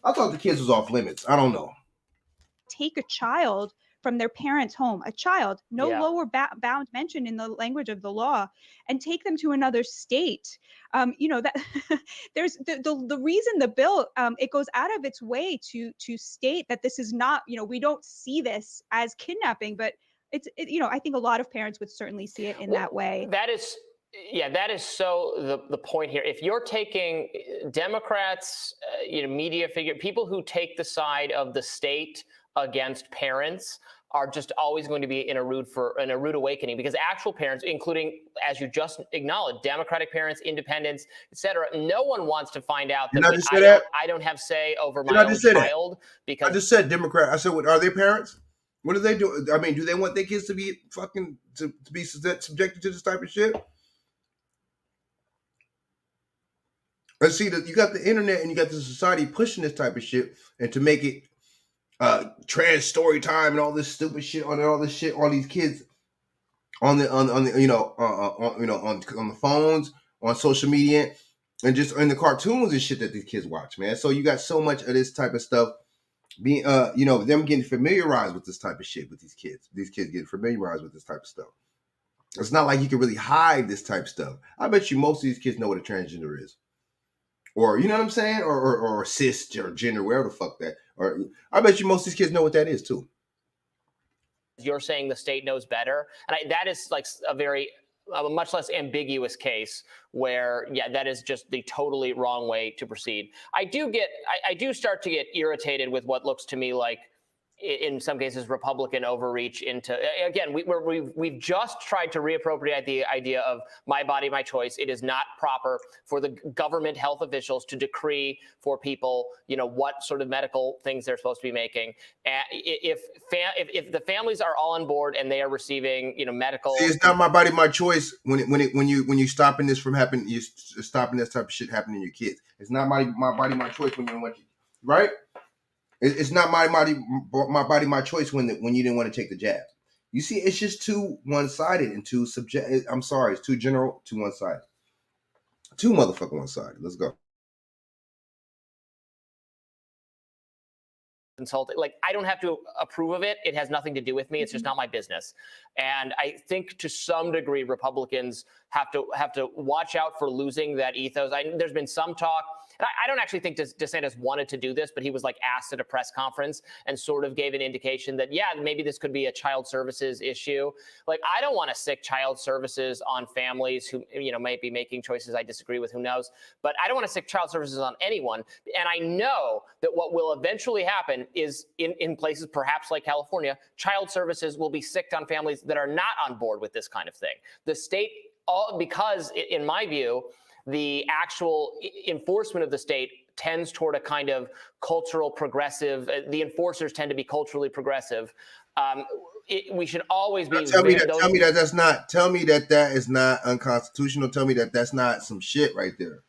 I thought the kids was off limits. I don't know. Take a child from their parents' home, a child, no Yeah. lower bound mentioned in the language of the law, and take them to another state. That there's the reason the bill it goes out of its way to state that this is not, we don't see this as kidnapping, but I think a lot of parents would certainly see it in that way. That is so the point here. If you're taking Democrats, media figure, people who take the side of the state against parents are just always going to be in a rude awakening, because actual parents, including, as you just acknowledged, Democratic parents, independents, etc., no one wants to find out that I don't have say over my own child. Because I just said Democrat. I said, what are their parents? What do they do? I mean, do they want their kids to be fucking to be subjected to this type of shit? And see that you got the internet and you got the society pushing this type of shit, and to make it trans story time and all this stupid shit on all this shit on these kids on the phones, on social media, and just in the cartoons and shit that these kids watch, man. So you got so much of this type of stuff being them getting familiarized with this type of shit with these kids getting familiarized with this type of stuff. It's not like you can really hide this type of stuff. I bet you most of these kids know what a transgender is, or you know what I'm saying, or cis or gender, wherever the fuck that. Or I bet you most of these kids know what that is too. you're saying the state knows better, and that is like a much less ambiguous case where, yeah, that is just the totally wrong way to proceed. I do start to get irritated with what looks to me like, in some cases, Republican overreach into, again, we've just tried to reappropriate the idea of my body, my choice. It is not proper for the government health officials to decree for people, what sort of medical things they're supposed to be making. If the families are all on board and they are receiving, medical. See, it's not my body, my choice. When you stopping this from happening, you're stopping this type of shit happening to your kids. It's not my body, my choice when you don't want to, right? It's not my body, my choice when you didn't want to take the jab. You see, it's just too one-sided and too subjective. I'm sorry, it's too general, too one-sided. Too motherfucking one-sided. Let's go. Consulting, like, I don't have to approve of it. It has nothing to do with me. It's just not my business. And I think to some degree, Republicans have to watch out for losing that ethos. There's been some talk. And I don't actually think DeSantis wanted to do this, but he was like asked at a press conference and sort of gave an indication that, yeah, maybe this could be a child services issue. Like, I don't want to sick child services on families who, might be making choices I disagree with, who knows, but I don't want to sick child services on anyone. And I know that what will eventually happen is in places perhaps like California, child services will be sicked on families that are not on board with this kind of thing. The state, because in my view, the actual enforcement of the state tends toward a kind of cultural progressive. The enforcers tend to be culturally progressive. We should always be. Tell me that is not unconstitutional. Tell me that that's not some shit right there.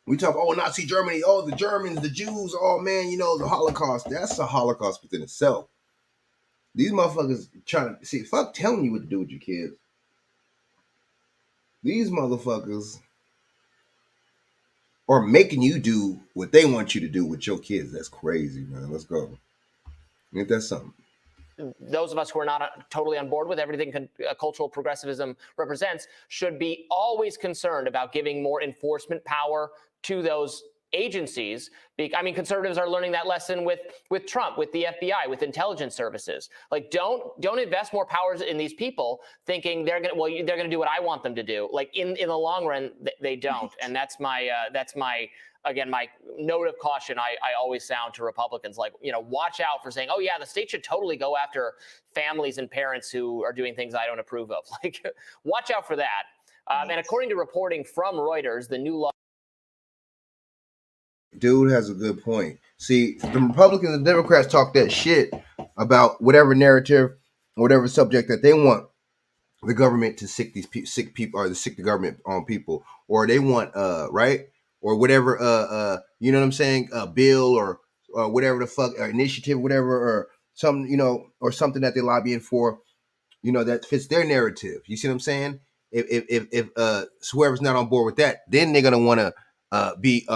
We talk, Nazi Germany, the Germans, the Jews, man, the Holocaust. That's a Holocaust within itself. These motherfuckers trying to see, fuck telling you what to do with your kids. These motherfuckers are making you do what they want you to do with your kids. That's crazy, man. Let's go. Ain't that something? Those of us who are not totally on board with everything cultural progressivism represents should be always concerned about giving more enforcement power to those agencies. Conservatives are learning that lesson with Trump, with the FBI, with intelligence services. Like, don't invest more powers in these people, thinking they're gonna do what I want them to do. Like, in the long run, they don't. And that's my again, my note of caution I always sound to Republicans, like, watch out for saying, oh yeah, the state should totally go after families and parents who are doing things I don't approve of. Like, watch out for that. And according to reporting from Reuters, the new law. Dude has a good point. See, the Republicans and Democrats talk that shit about whatever narrative, whatever subject that they want the government to sick these sick people, or to sick the government on people, or they want right, or whatever you know what I'm saying, a bill or whatever the fuck, initiative, whatever, or something, you know, or something that they're lobbying for, you know, that fits their narrative. You see what I'm saying? If whoever's not on board with that, then they're gonna want to be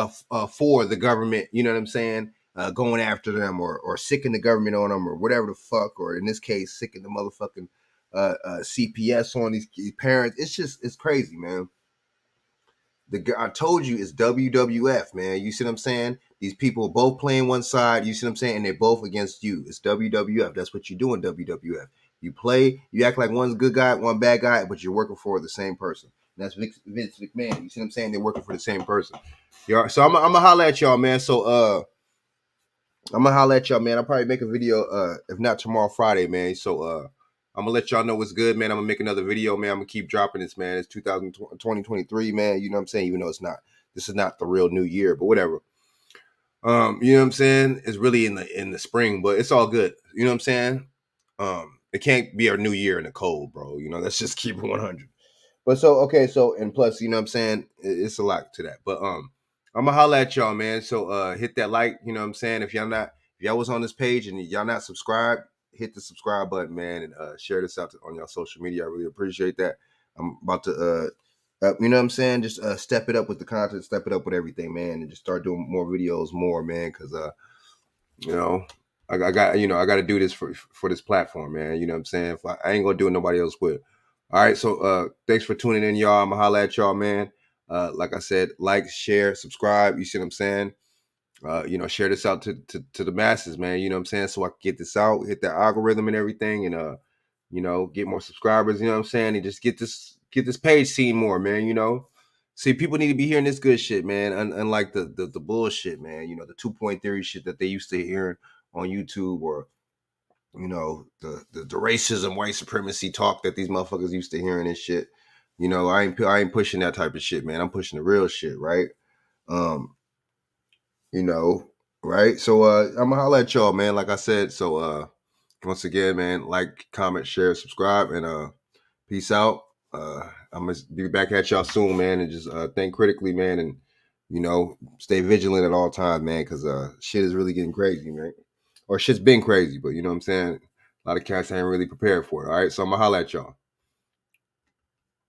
for the government. You know what I'm saying? Going after them, or sicking the government on them, or whatever the fuck, or in this case, sicking the motherfucking CPS on these parents. It's crazy, man. I told you it's WWF, man. You see what I'm saying? These people are both playing one side. You see what I'm saying? And they're both against you. It's WWF. That's what you do in WWF. You play, you act like one's a good guy, one bad guy, but you're working for the same person. And that's Vince McMahon. You see what I'm saying? They're working for the same person. So I'm gonna holler at y'all, man. So I'm gonna holler at y'all, man. I'll probably make a video, if not tomorrow, Friday, man. So I'm gonna let y'all know what's good, man. I'm gonna make another video, man. I'm gonna keep dropping this, man. It's 2023, man. You know what I'm saying? Even though this is not the real new year, but whatever. You know what I'm saying? It's really in the spring, but it's all good. You know what I'm saying? It can't be a new year in the cold, bro. You know, let's just keep it 100. But so, okay, so, and plus, you know what I'm saying? It's a lot to that. But I'm gonna holler at y'all, man. So hit that like, you know what I'm saying? If y'all was on this page and y'all not subscribed, hit the subscribe button, man, and share this out on y'all social media. I really appreciate that. I'm about to you know what I'm saying? Just step it up with the content, step it up with everything, man, and just start doing more videos, man, because you know, I got to do this for this platform, man. You know what I'm saying? If I ain't gonna do it, nobody else will. All right, so thanks for tuning in, y'all. I'm gonna holler at y'all, man. Like I said, like, share, subscribe. You see what I'm saying? You know, share this out to the masses, man. You know what I'm saying? So I can get this out, hit that algorithm and everything, and you know, get more subscribers. You know what I'm saying? And just get this page seen more, man. You know, see, people need to be hearing this good shit, man. Unlike the bullshit, man. You know, the 2-point theory shit that they used to hear on YouTube, or you know, the racism, white supremacy talk that these motherfuckers used to hearing and shit. You know, I ain't pushing that type of shit, man. I'm pushing the real shit, right? You know, right? So I'm gonna holler at y'all, man. Like I said, so once again, man, like, comment, share, subscribe, and peace out. I'm gonna be back at y'all soon, man, and just think critically, man, and you know, stay vigilant at all times, man, because shit is really getting crazy, man. Or shit's been crazy, but you know what I'm saying? A lot of cats ain't really prepared for it. All right, so I'm gonna holler at y'all.